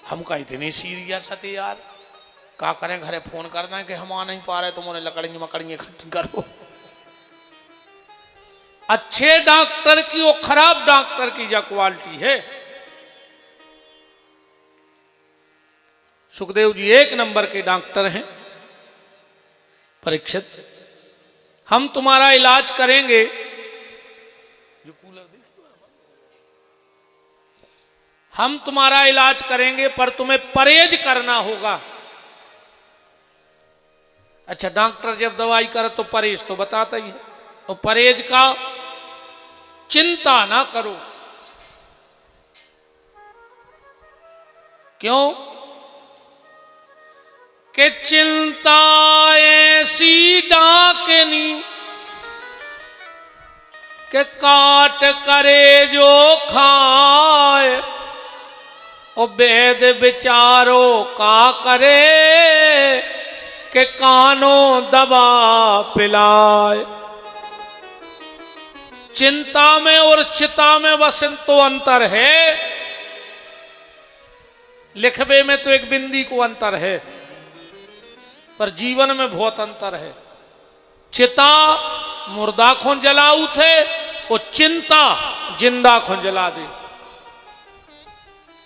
हम का इतने सीरियस थे यार, का करें घरे फोन कर दें कि हम आ नहीं पा रहे, तुम उन्हें लकड़ी मकड़ी इकट्ठी करो। अच्छे डॉक्टर की और खराब डॉक्टर की जो क्वालिटी है। सुखदेव जी 1 नंबर के डॉक्टर हैं। परीक्षित हम तुम्हारा इलाज करेंगे, जो कूलर दे, हम तुम्हारा इलाज करेंगे, पर तुम्हें परहेज करना होगा। अच्छा डॉक्टर जब दवाई करे तो परहेज तो बताता ही है, तो परहेज का चिंता ना करो। क्यों कि चिंता ऐसी डाकनी के काट करे जो खाए, और वेद विचारो का करे के कानों दबा पिलाए। चिंता में और चिता में बस तो अंतर है, लिखवे में तो एक बिंदी को अंतर है। पर जीवन में बहुत अंतर है। चिता मुर्दा को जलाऊ थे और चिंता जिंदा को जला दे।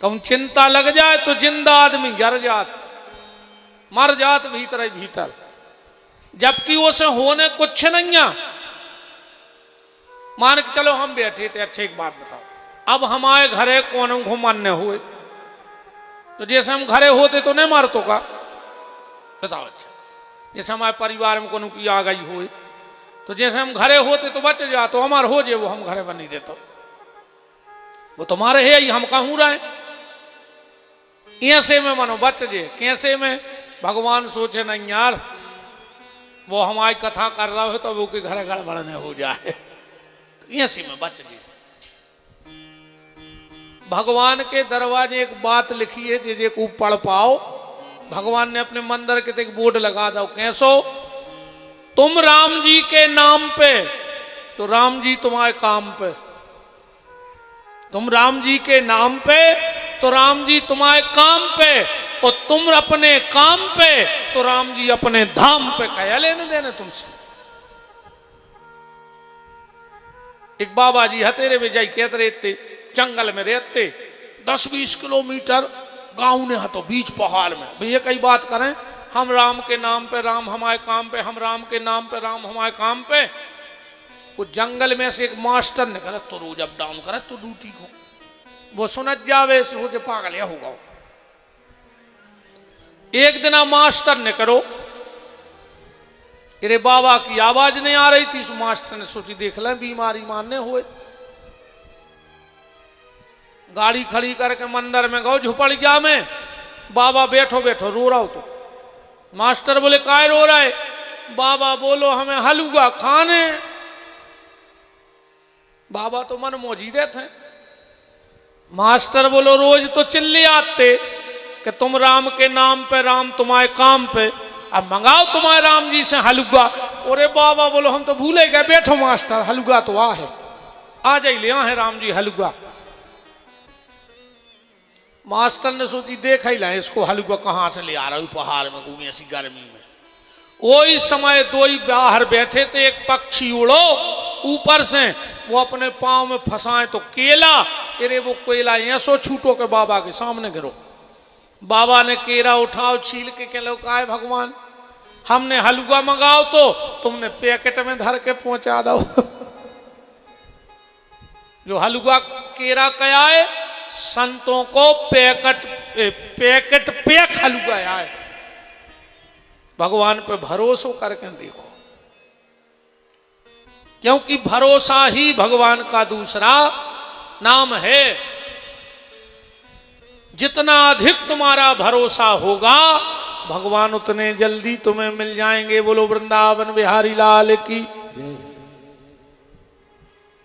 कहूं चिंता लग जाए तो जिंदा आदमी जर जात, मर जात भीतर ही भीतर, जबकि उसे होने कुछ नहीं है। मान के चलो हम बैठे थे, अच्छे एक बात बताओ, अब हमारे घरे कौन घुमाने हुए, तो जैसे हम घरे होते तो नहीं मारतो का, बताओ। अच्छा जैसे हमारे परिवार में कौन की आ गई हुई, तो जैसे हम घरे होते तो बच जा, तो हमारे हो जे वो हम घरे बनी देते, वो तुम्हारे है ही, हम कहूँ रहे ऐसे में मनो बच जे, कैसे में भगवान सोचे नहीं यार वो हमारी कथा कर रहा हो तो वो के घर गड़बड़ न हो जाए, तो ऐसे में बच जे। भगवान के दरवाजे एक बात लिखी है जे को पढ़ पाओ, भगवान ने अपने मंदिर के एक बोर्ड लगा दो, कैसो तुम राम जी के नाम पे तो राम जी तुम्हारे काम पे, तुम राम जी के नाम पे तो राम जी तुम्हारे काम पे, और तुम अपने काम पे तो राम जी अपने धाम पे। क्या लेने देने तुमसे। एक बाबा जी हतेरे में जाई कहते रहते, जंगल में रहते 10-20 किलोमीटर गांव ने हतो बीच पहाड़ में, भैया कई बात करें, हम राम के नाम पे राम हमारे काम पे, हम राम के नाम पे राम हमारे काम पे। वो जंगल में से एक मास्टर ने कहा तो रोज अप डाउन करे तो ड्यूटी को, वो सुनत जावे सोचे पागल या होगा। एक दिन मास्टर ने करो, अरे बाबा की आवाज नहीं आ रही थी, उस मास्टर ने सोची देख लें बीमारी मारने हुए, गाड़ी खड़ी करके मंदिर में गो झुपड़िया में, बाबा बैठो बैठो रो रहा हो। तो मास्टर बोले काय रो रहा है, बाबा बोलो हमें हलवा खाने। बाबा तो मन मौजीदे थे। मास्टर बोलो रोज तो चिल्ले आते कि तुम राम के नाम पे राम तुम्हारे काम पे, अब मंगाओ तुम्हारे राम जी से हलवा। अरे बाबा बोलो हम तो भूले गए, बैठो मास्टर हलवा तो आ है, आ जाइए ले है राम जी हलवा। मास्टर ने सोची देख ही ला इसको हलवा कहाँ से ले आ रहा हूँ पहाड़ में घूमी ऐसी गर्मी में। वही समय दो ही बाहर बैठे थे, एक पक्षी उड़ो ऊपर से, वो अपने पांव में फंसाए तो केला, अरे वो केला ऐसो छूटो के बाबा के सामने गिरो। बाबा ने केरा उठाओ छील के कहलो काय भगवान हमने हलवा मंगाओ तो तुमने पैकेट में धर के पहुंचा दो। जो हलवा केरा क्या है, संतों को पैकेट पैक हलवा है। भगवान पे भरोसा करके देखो, क्योंकि भरोसा ही भगवान का दूसरा नाम है। जितना अधिक तुम्हारा भरोसा होगा भगवान उतने जल्दी तुम्हें मिल जाएंगे। बोलो वृंदावन बिहारी लाल की।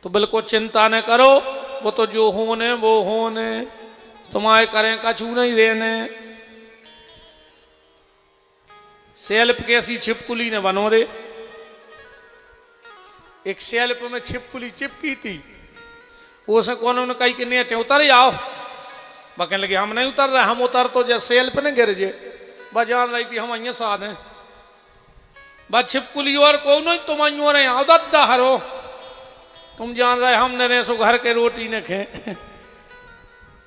तो बिल्कुल चिंता न करो, वो तो जो होने वो होने, तुम्हारे करें कछू नहीं रहने। सेल्फ कैसी छिपकुली ने बनो रे, एक सेल्फ में छिपकुली चिपकी थी, उसे कौन ने कही कि नीचे उतर जाओ, कहने लगे हम नहीं उतर रहे, हम उतर तो जैसे सेल्फ ने गिर जे। बस जान रही थी हम अं साथ हैं, बस छिपकुली और को नहीं तुम अं रहे आओ दद्दा हरो, तुम जान रहे हमने रहे सो घर के रोटी ने खे।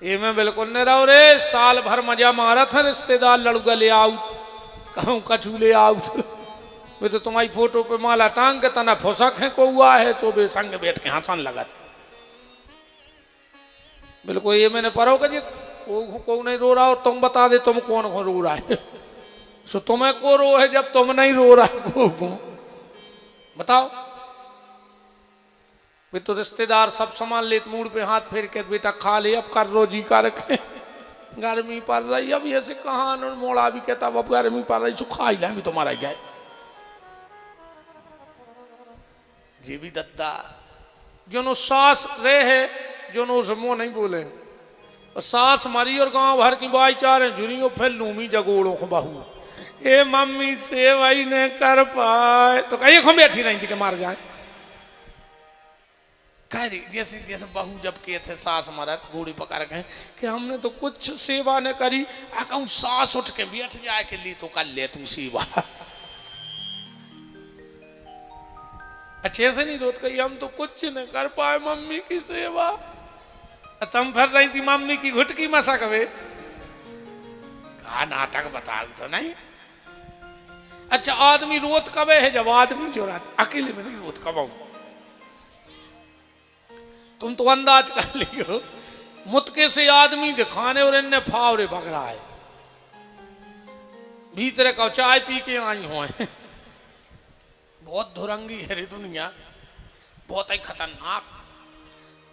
ये मैं बिल्कुल नहीं रहो रे, साल भर मजा मारा था, रिश्तेदार लड़ुगा ले आउट, कहूँ कछू ले आउट। वे तो तुम्हारी फोटो पे माला टांग के तना फुसक है को हुआ है, तो बे संग बैठ के हंसन लगा। बिल्कुल ये मैंने पढ़ो कि को नहीं रो रहा हो, तुम बता दे तुम कौन कौन रो रहा है। सो तुम्हें को रो है जब तुम नहीं रो रहा को बताओ। वे तो रिश्तेदार सब सामान ले मूड पे हाथ फेर के बेटा खा ले, अब कर रो जी का रखे, गर्मी पड़ रही अब ऐसे कहाँ मोड़ा भी कहता अब गर्मी पड़ रही, खा ही लें तुम्हारा गए जी भी दत्ता। जो सास रहे है जो उसे मुँह नहीं बोले, और सास मरी और गांव भर की बाई चार जुरियों फिर लूमी जगोड़ों को बहू ए मम्मी से वही ने कर पाए, तो कहीं हम बैठी नहीं थी कि मार जाए। कह रही जैसे जैसे बहू जब के थे सास मरद बूढ़ी पकड़ के कि हमने तो कुछ सेवा न करी। आ कहूँ सास उठ के बैठ जाए के लिए तो कर ले तू सेवा। अच्छे से नहीं रोत कही हम तो कुछ न कर पाए मम्मी की सेवा। तुम फिर रही थी मम्मी की घुटकी मसक वे कहा नाटक बताओ तो नहीं। अच्छा आदमी रोत कबे है जब आदमी जो रात अकेले में नहीं रोत कबाऊ। तुम तो अंदाज कर लियो मुतके से आदमी दिखाने और इन्ने फावरे भग रहा है भीतर का चाय पी के आई हुए। बहुत धुरंगी है रे दुनिया बहुत ही खतरनाक।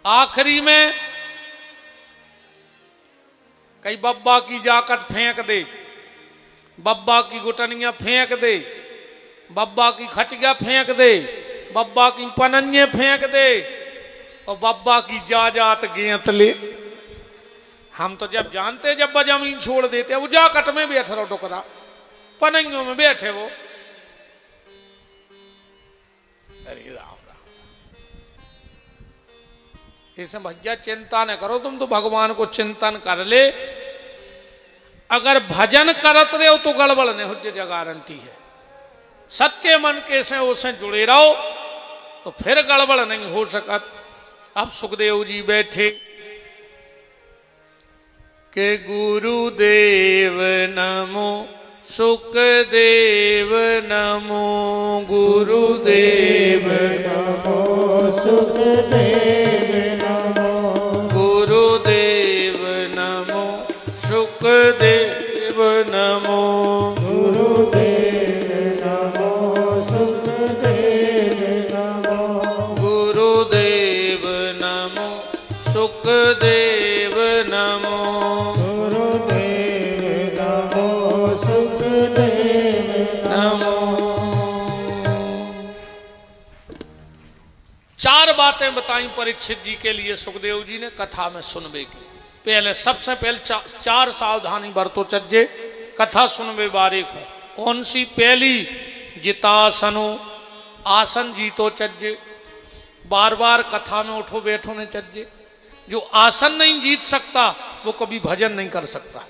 आखिरी में कई बब्बा की जाकट फेंक दे बब्बा की गुटनिया फेंक दे बब्बा की खटिया फेंक दे बब्बा की पनन्ये फेंक दे और बब्बा की जात गेंत ले। हम तो जब जानते जब जमीन छोड़ देते वो जाकट में बैठ रहो टुकड़ा पनइयों में बैठे वो। अरे राम राम इसमें भैया चिंता न करो तुम तो भगवान को चिंतन कर ले। अगर भजन करत रहे हो तो गड़बड़ नहीं हो जगह गारंटी है। सच्चे मन के से उसे जुड़े रहो तो फिर गड़बड़ नहीं हो सकत। अब सुखदेव जी बैठे के गुरुदेव नमो सुखदेव नमो गुरुदेव नमो सुखदेव नमो गुरुदेव नमो सुखदेव नमो गुरुदेव नमो सुखदेव नमो गुरुदेव नमो सुखदेव नमो गुरुदेव नमो सुखदेव नमो। चार बातें बताई परीक्षित जी के लिए सुखदेव जी ने कथा में सुनबे की। पहले सबसे पहले चार सावधानी बरतो चज्जे कथा सुनबे बारे को। कौन सी पहली जितासनो आसन जीतो चज्जे बार बार कथा में उठो बैठो ने चज्जे। जो आसन नहीं जीत सकता वो कभी भजन नहीं कर सकता।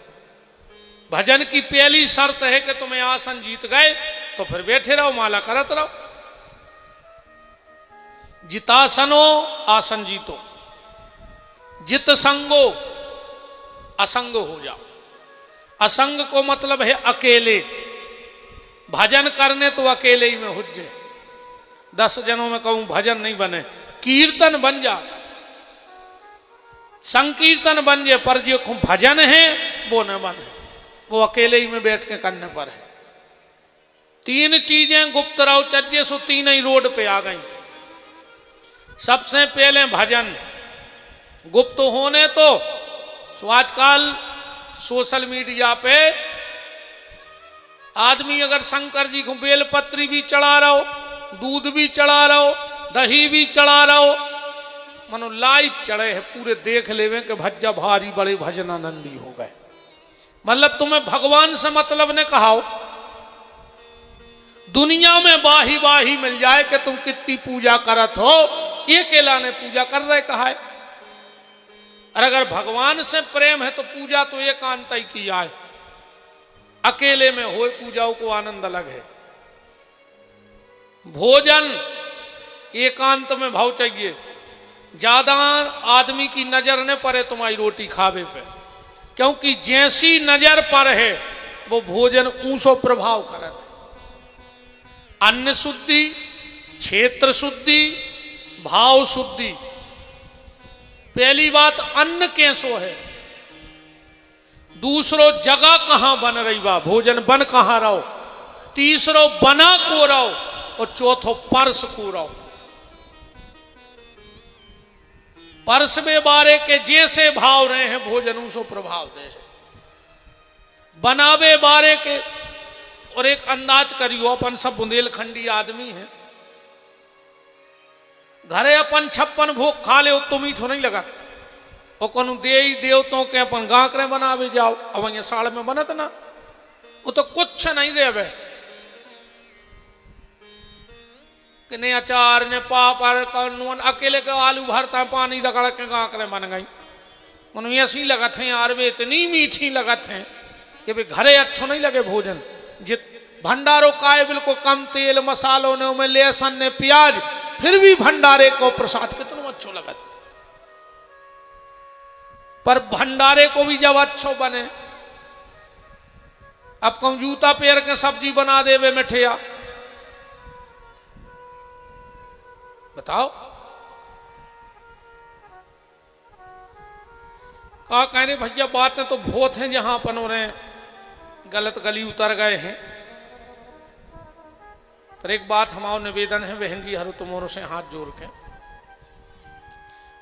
भजन की पहली शर्त है कि तुम्हें आसन जीत गए तो फिर बैठे रहो माला करत रहो। जितासनो आसन जीतो जित संगो असंग हो जाओ। असंग को मतलब है अकेले। भजन करने तो अकेले ही में हुज्जे 10 जनों में कहूं भजन नहीं बने कीर्तन बन जा संकीर्तन बन जाए पर जो भजन है वो न बने वो अकेले ही में बैठ के करने पर है। 3 चीजें गुप्त रहो चज्जे सो 3 ही रोड पे आ गई। सबसे पहले भजन गुप्त होने तो आजकल सोशल मीडिया पे आदमी अगर शंकर जी को बेलपत्री भी चढ़ा रहा हो दूध भी चढ़ा रहा हो दही भी चढ़ा रहा हो मनो लाइव चढ़े है पूरे देख लेवे कि भज्जा भारी बड़े भजनानंदी हो गए। मतलब तुम्हें भगवान से मतलब ने कहा हो दुनिया में बाही बाही मिल जाए कि तुम कितनी पूजा करत हो ये केला ने पूजा कर रहे कहा है। और अगर भगवान से प्रेम है तो पूजा तो एकांत ही की जाए। अकेले में हो पूजाओं को आनंद अलग है। भोजन एकांत में भाव चाहिए। ज्यादा आदमी की नजर न पड़े तुम्हारी रोटी खावे पे क्योंकि जैसी नजर पर है वो भोजन ऊंचो प्रभाव करत है। अन्न शुद्धि क्षेत्र शुद्धि भाव शुद्धि। पहली बात अन्न कैसो है दूसरो जगह कहां बन रही बा भोजन बन कहां रहो तीसरो बना को रहो और चौथो परस को रहो। परस में बारे के जैसे भाव रहे हैं भोजन उसो प्रभाव दे बनावे बारे के। और एक अंदाज करियो अपन सब बुंदेलखंडी आदमी हैं घरे अपन 56 भोग खा ले तो मीठो नहीं लगा और कौन दे देवतों के अपन गांकरे बनावे जाओ अब ये साल में बनत ना वो तो कुछ नहीं देवे। कि ने अचार ने पापड़ कौन अकेले के आलू भरता पानी रगड़ के गाकरे बन गई। उन्हें ऐसी लगत है यार वे इतनी मीठी लगत है कि वे घरे अच्छो नहीं लगे भोजन। जित भंडारों का बिल्कुल कम तेल मसालों ने उनमें लहसुन ने प्याज, फिर भी भंडारे को प्रसाद कितना अच्छो लगत। पर भंडारे को भी जब अच्छो बने, अब कहूं जूता पैर के सब्जी बना दे वे मिठिया, बताओ का कहने भैया बातें तो बहुत हैं जहां अपन उन्हें गलत गली उतर गए हैं। पर एक बात हमारा निवेदन है बहन जी हरो तुम से हाथ जोड़ के,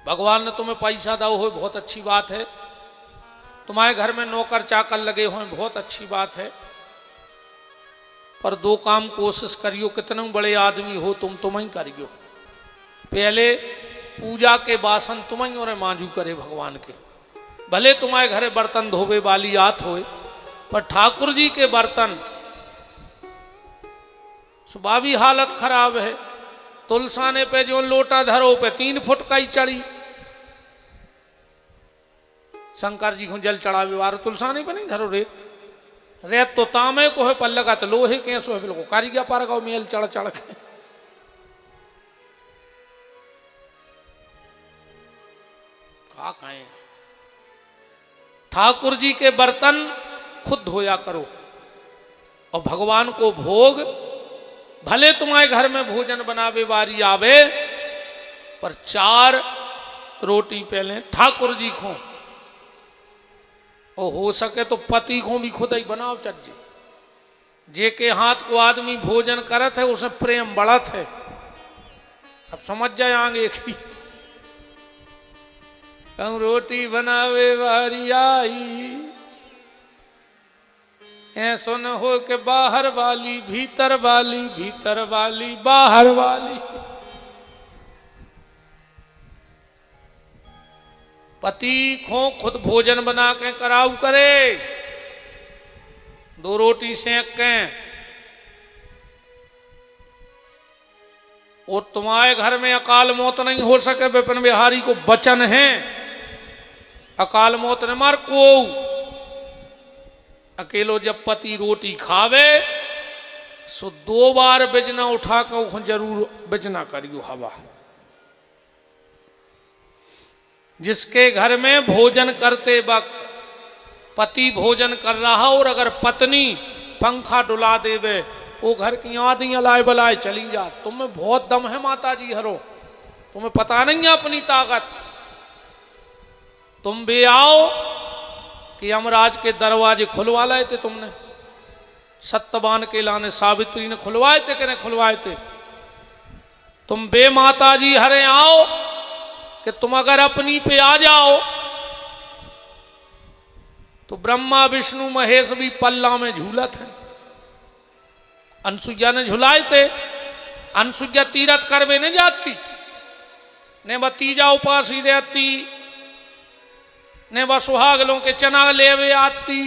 भगवान ने तुम्हें पैसा दो हो बहुत अच्छी बात है, तुम्हारे घर में नौकर चाकर लगे हुए बहुत अच्छी बात है, पर दो काम कोशिश करियो, कितने बड़े आदमी हो तुम ही करियो। पहले पूजा के बासन तुम ही और मांझू करे भगवान के, भले तुम्हारे घरे बर्तन धोबे वाली आत होए, पर ठाकुर जी के बर्तन सुबह भी हालत खराब है। तुलसाने पे जो लोटा धरो पे 3 फुट का ही चढ़ी, शंकर जी को जल चढ़ावे वारो तुलसाने पे नहीं धरो रे तो तामे को है पर लगा तो लोहे के सो है बिल्कुल कारीगर पार गाँव मेल चढ़ चढ़ के। का कहें ठाकुर जी के बर्तन खुद धोया करो, और भगवान को भोग भले तुम्हारे घर में भोजन बनावे वारी आवे, पर 4 रोटी पहले ठाकुर जी को, और हो सके तो पति को भी खुद ही बनाओ चज्जे। जे के हाथ को आदमी भोजन करत है उसे प्रेम बढ़त है। अब समझ जाए आगे की कहूं रोटी बनावे वारी आई, ऐसो न हो के बाहर वाली भीतर वाली, भीतर वाली बाहर वाली। पति को खुद भोजन बना के कराऊ करे, 2 रोटी सेक के, और तुम्हारे घर में अकाल मौत नहीं हो सके, विपिन बिहारी को वचन है अकाल मौत न मार को। अकेलो जब पति रोटी खावे सो 2 बार बिजना उठा के जरूर बिजना करियो हवा। जिसके घर में भोजन करते वक्त पति भोजन कर रहा और अगर पत्नी पंखा डुला देवे, वो घर की आधी अलाय बलाय चली जा। तुम्हें बहुत दम है माता जी हरो, तुम्हें पता नहीं है अपनी ताकत। तुम भी आओ कि यमराज के दरवाजे खुलवा लाए थे तुमने, सत्यवान के लाने सावित्री ने खुलवाए थे कि नहीं खुलवाए थे। तुम बे माता जी हरे आओ कि तुम अगर अपनी पे आ जाओ तो ब्रह्मा विष्णु महेश भी पल्ला में झूलत है। अनसुईया ने झुलाए थे, अनसुईया तीरथ करवे नहीं जाती, ने भतीजा उपासी रहती, ने वह सुहागलों के चना लेवे आती।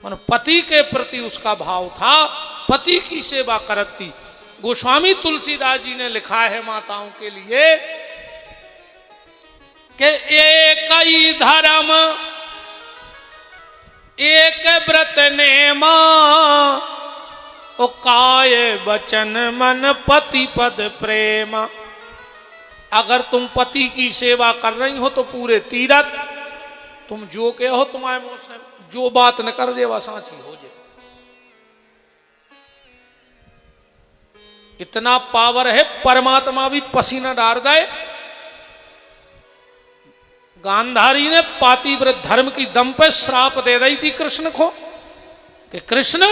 मन पति के प्रति उसका भाव था, पति की सेवा करती। गोस्वामी तुलसीदास जी ने लिखा है माताओं के लिए कि एक ही धर्म एक व्रत नेमा, ओ काय वचन मन पति पद प्रेम। अगर तुम पति की सेवा कर रही हो तो पूरे तीरथ तुम जो के हो तुम्हारे मुंह से जो बात न कर दे वह सांची हो जाए। इतना पावर है, परमात्मा भी पसीना डाल दे। गांधारी ने पातिव्रत धर्म की दम पे श्राप दे दी थी कृष्ण को कि कृष्ण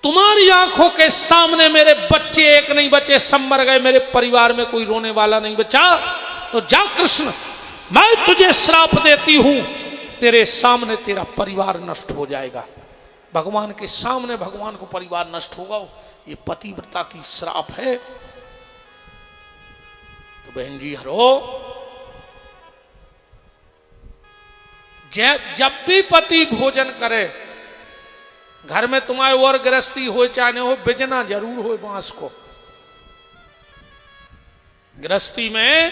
तुम्हारी आंखों के सामने मेरे बच्चे एक नहीं बचे, सब मर गए, मेरे परिवार में कोई रोने वाला नहीं बचा, तो जा कृष्ण मैं तुझे श्राप देती हूं, तेरे सामने तेरा परिवार नष्ट हो जाएगा। भगवान के सामने भगवान को परिवार नष्ट होगा, ये पतिव्रता की श्राप है। तो बहन जी हरो, जब भी पति भोजन करे घर में तुम्हारे और गृहस्थी हो चाहे हो, बिजना जरूर हो बांस को। गृहस्थी में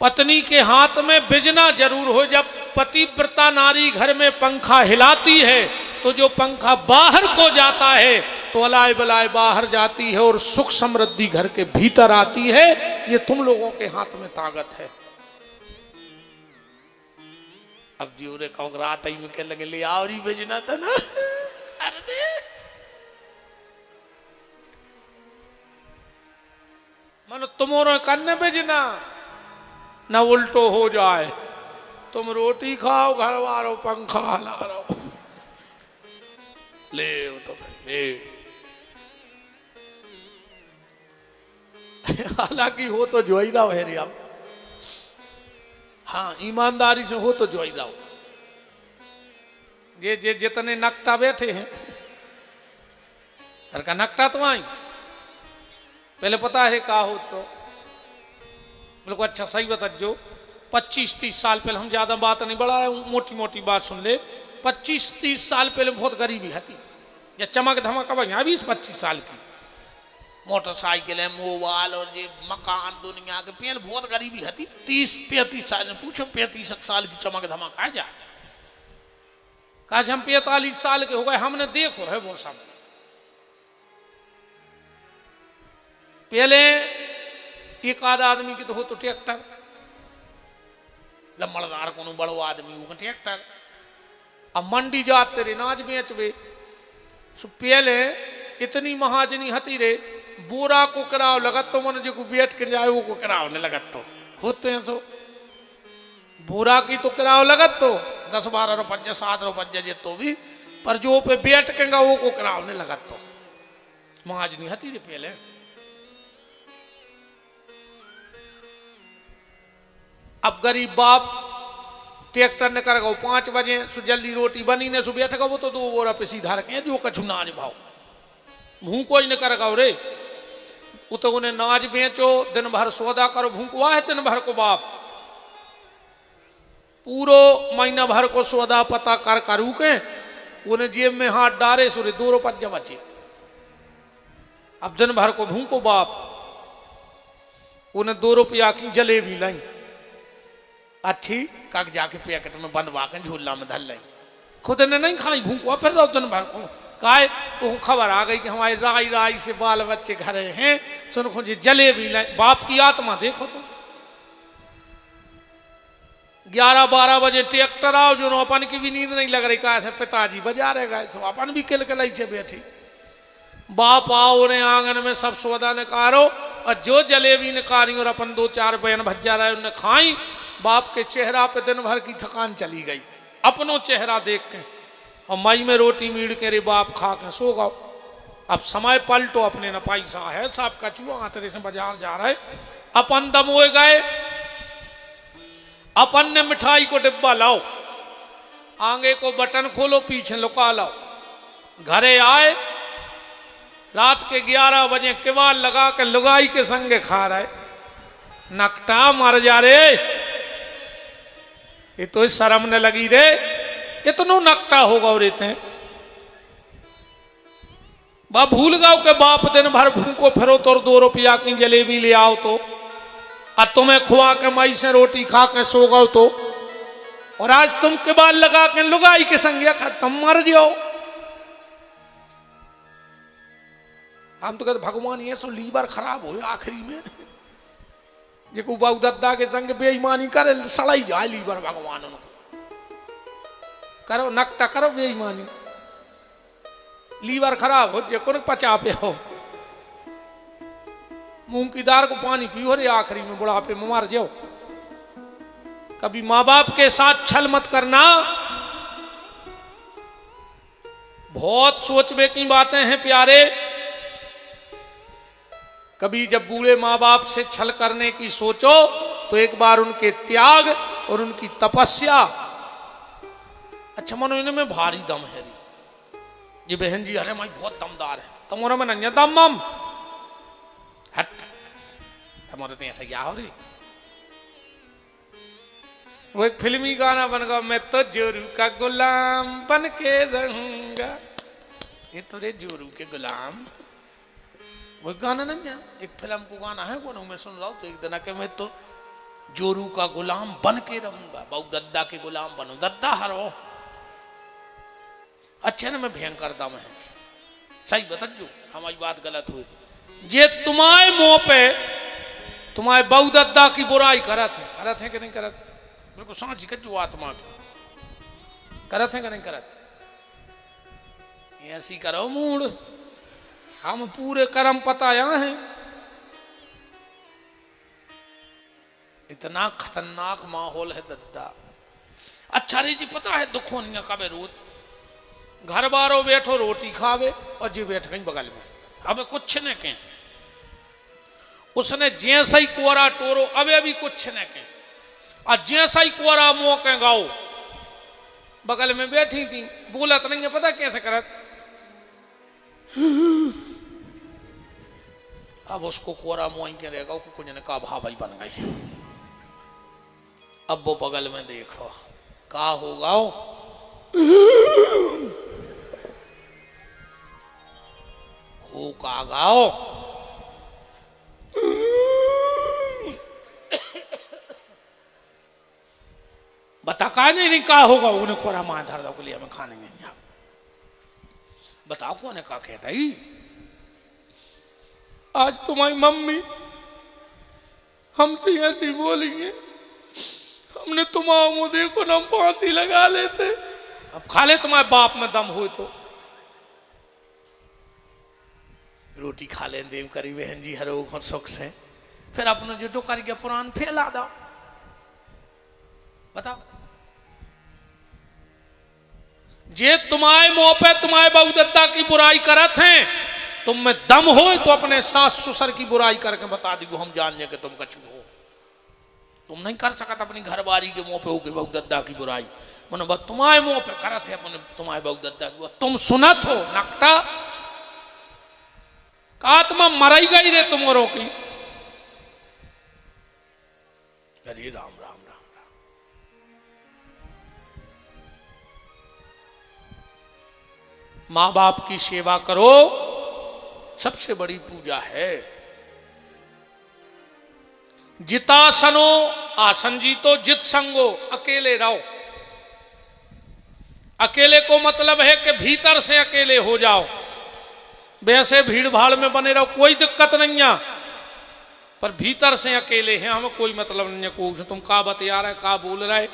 पत्नी के हाथ में बिजना जरूर हो। जब पतिव्रता नारी घर में पंखा हिलाती है तो जो पंखा बाहर को जाता है तो अलाय बलाय बाहर जाती है और सुख समृद्धि घर के भीतर आती है। ये तुम लोगों के हाथ में ताकत है। अब जी रे कहो रात ही में कह लगे ले और ही बिजना था ना, अरे दे मानो तुम्हारे कन्ने बिजना न उल्टो हो जाए। तुम रोटी खाओ, घर वालों पंखा हला रहो, ले तो ले। हालांकि हो तो जो ही रहो है रे। आप हाँ ईमानदारी से हो तो जो ही रहो। जे जितने नकटा बैठे हैं, हर का नकटा तो आई पहले पता है का हो तो बोले को अच्छा सही बतजो। 25-30 साल पहले, हम ज्यादा बात नहीं बढ़ा रहे, मोटी मोटी बात सुन ले। 25-30 साल पहले बहुत गरीबी थी। या चमक धमक अब यहाँ 20-25 साल की मोटरसाइकिल है, मोबाइल और ये मकान दुनिया के पहले बहुत गरीबी थी। 30-35 साल में पूछो 35 साल की चमक धमक आ जाए। काज हम 45 साल के हो गए, हमने देखो है वो सब। पहले एक आध आदमी की तो हो तो ट्रैक्टर, लम्बड़दार को बड़ो आदमी वो ट्रैक्टर। अब मंडी जाते रे नाज बेचबे, सो पहले इतनी महाजनी हती रे, बोरा को कराव लगत तो मन जो बैठ के जाए वो को कराव ने लगत तो होते हैं। सो बोरा की तो कराव लगत तो 10-12 रुपये 7 रुपये जे तो भी, पर जो पे बैठ के वो को कराव ने लगत तो महाजनी हती रे पहले। अब गरीब बाप ट्रैक्टर ने कर गो 5 बजे सु जल्दी रोटी बनी ने सु बैठ गो, वो तो 2 बोरा पे सीधा रखे जो कछु नाज भाव भूं कोई न कर गो रे। वो तो उन्हें नाज बेचो, दिन भर सौदा करो, भूखवा है दिन भर को बाप। पूरो महीना भर को सौदा पता कर करू के उन्हें जेब में हाथ डारे सुरे 2 रुपये बचे। अब दिन भर को भूखो बाप, उन्हें 2 रुपया की जलेबी लाई अच्छी काक जाके पैकेट में बंदवा के झूला में धल लाई। खुद ने नहीं खाई भूखवा, फिर रहो दिन भर को काय वो खबर आ गई कि हमारे राई राई से बाल बच्चे घर हैं, सुन खोजे जलेबी लाई। बाप की आत्मा देखो तो 11-12 बजे ट्रैक्टर आओ जो अपन की भी नींद नहीं लग रही, कहा से पिताजी बजा रहे गए, सब अपन भी किलकिलाई से बैठी। बाप आओ ने आंगन में सब सौदा निकारो और जो जलेबी निकाली और अपन 2-4 बहन भज्जा रहे उन्हें खाई। बाप के चेहरा पे दिन भर की थकान चली गई, अपनों चेहरा देख के। और मई में रोटी मीड़ के रे बाप खा के सो गओ। अब समय पलटो, अपने न पैसा है साहब का चूहा आतरे से बाजार जा रहे, अपन दम हो गए। अपन ने मिठाई को डिब्बा लाओ, आगे को बटन खोलो, पीछे लुका लाओ। घरे आए रात के 11 बजे किवाड़ लगा के लुगाई के संगे खा रहे। नकटा मर जा रे, ये तो शर्म न लगी रे, इतनो नकटा होगा और इतने बा भूल गाओ के बाप दिन भर भूखो फिरो तो 2 रुपया की जलेबी ले आओ तो, और तुम्हें खुआ के मई से रोटी खा के सो गओ तो, और आज तुम के बाल लगा के लुगाई के संगे खत्म मर जाओ। हम तो कहते भगवान ये सो लीवर खराब हो आखिरी में, जो बाबू दद्दा के संग बेईमानी करे सड़ाई जाए लीवर भगवान उनको। करो नकटा करो बेईमानी, लीवर खराब हो जे कोन पचा पे हो। मूंग की दाल को पानी पियो रे, आखिरी में बुढ़ापे में मर जाओ। कभी माँ बाप के साथ छल मत करना, बहुत सोचने की बातें हैं प्यारे। कभी जब बूढ़े माँ बाप से छल करने की सोचो तो एक बार उनके त्याग और उनकी तपस्या, अच्छा मनो इनमें भारी दम है। ये बहन जी अरे माई बहुत दमदार है, तुम्हारा में नन्या दम मम हट, तुम्हारे तो ऐसा क्या हो रही। वो एक फिल्मी गाना बन गया, मैं तो जोरू का गुलाम बन के रहूंगा। ये तो रे जोरू के गुलाम, वो गाना नहीं है, एक फिल्म को गाना है कौन, मैं सुन रहा हूँ तो एक दिन के मैं तो जोरू का गुलाम बन के रहूंगा, बहु दद्दा के गुलाम बनू, दद्दा हरो अच्छे ना, मैं भयंकर दम है, सही बतजू हमारी बात गलत हुई। जे तुम्हारे मुंह पे तुम्हारे बहु दद्दा की बुराई करत है कि नहीं करत, बिल्कुल सांझ के जो आत्मा करत है कि नहीं करत, ऐसी करो मूड, हम पूरे कर्म पताया हैं। इतना खतरनाक माहौल है दद्दा। अच्छा रे जी पता है दुखों नहीं कबे रोज घर बारो बैठो रोटी खावे और जी बैठ गई बगल में, हमें कुछ न कहें, उसने जैसा ही कुआरा टोरो अबे भी कुछ न कहें, और जैसा ही कुआरा मुंह के गाओ बगल में बैठी थी, बोलत नहीं है, पता कैसे करत, अब उसको कोरा मुआई के रहेगा, कुछ ने कहा भाई बन गई, अब वो बगल में देखो का होगा, हो का गाओ, बता का नहीं का होगा, उन्हें कोरा मां धर दो के लिए हमें खाने में नहीं, बताओ कौन है का कहता ही, आज तुम्हारी मम्मी हमसे ऐसी बोलेंगे, हमने तुम्हारा मुंह देखो ना, हम फांसी लगा लेते, अब खा ले तुम्हारे बाप में दम हो तो रोटी खा ले देव करी बहन जी हरो सुख से, फिर अपने जो कर गया पुराण फैला दो, बताओ जे तुम्हारे मुंह पे तुम्हारे बहु दद्दा की बुराई करत हैं, तुम में दम हो तो अपने सास ससुर की बुराई करके बता दी, हम जान कि तुम कछु हो, तुम नहीं कर सकत अपनी घरवारी के मुंह पे हो बहु दद्दा की बुराई, मैंने बस तुम्हारे मुंह पे करत है अपने तुम्हारे बहु दद्दा की, तुम सुनत हो नकटा का आत्मा मराई गई रे तुमरो की, अरे राम राम राम राम। मां बाप की सेवा करो, सबसे बड़ी पूजा है। जितासनो आसन जीतो, जित संगो अकेले रहो, अकेले को मतलब है कि भीतर से अकेले हो जाओ, वैसे भीड़ भाड़ में बने रहो कोई दिक्कत नहीं है, पर भीतर से अकेले हैं, हमें कोई मतलब नहीं है, कोई तुम का बतिया रहे का बोल रहे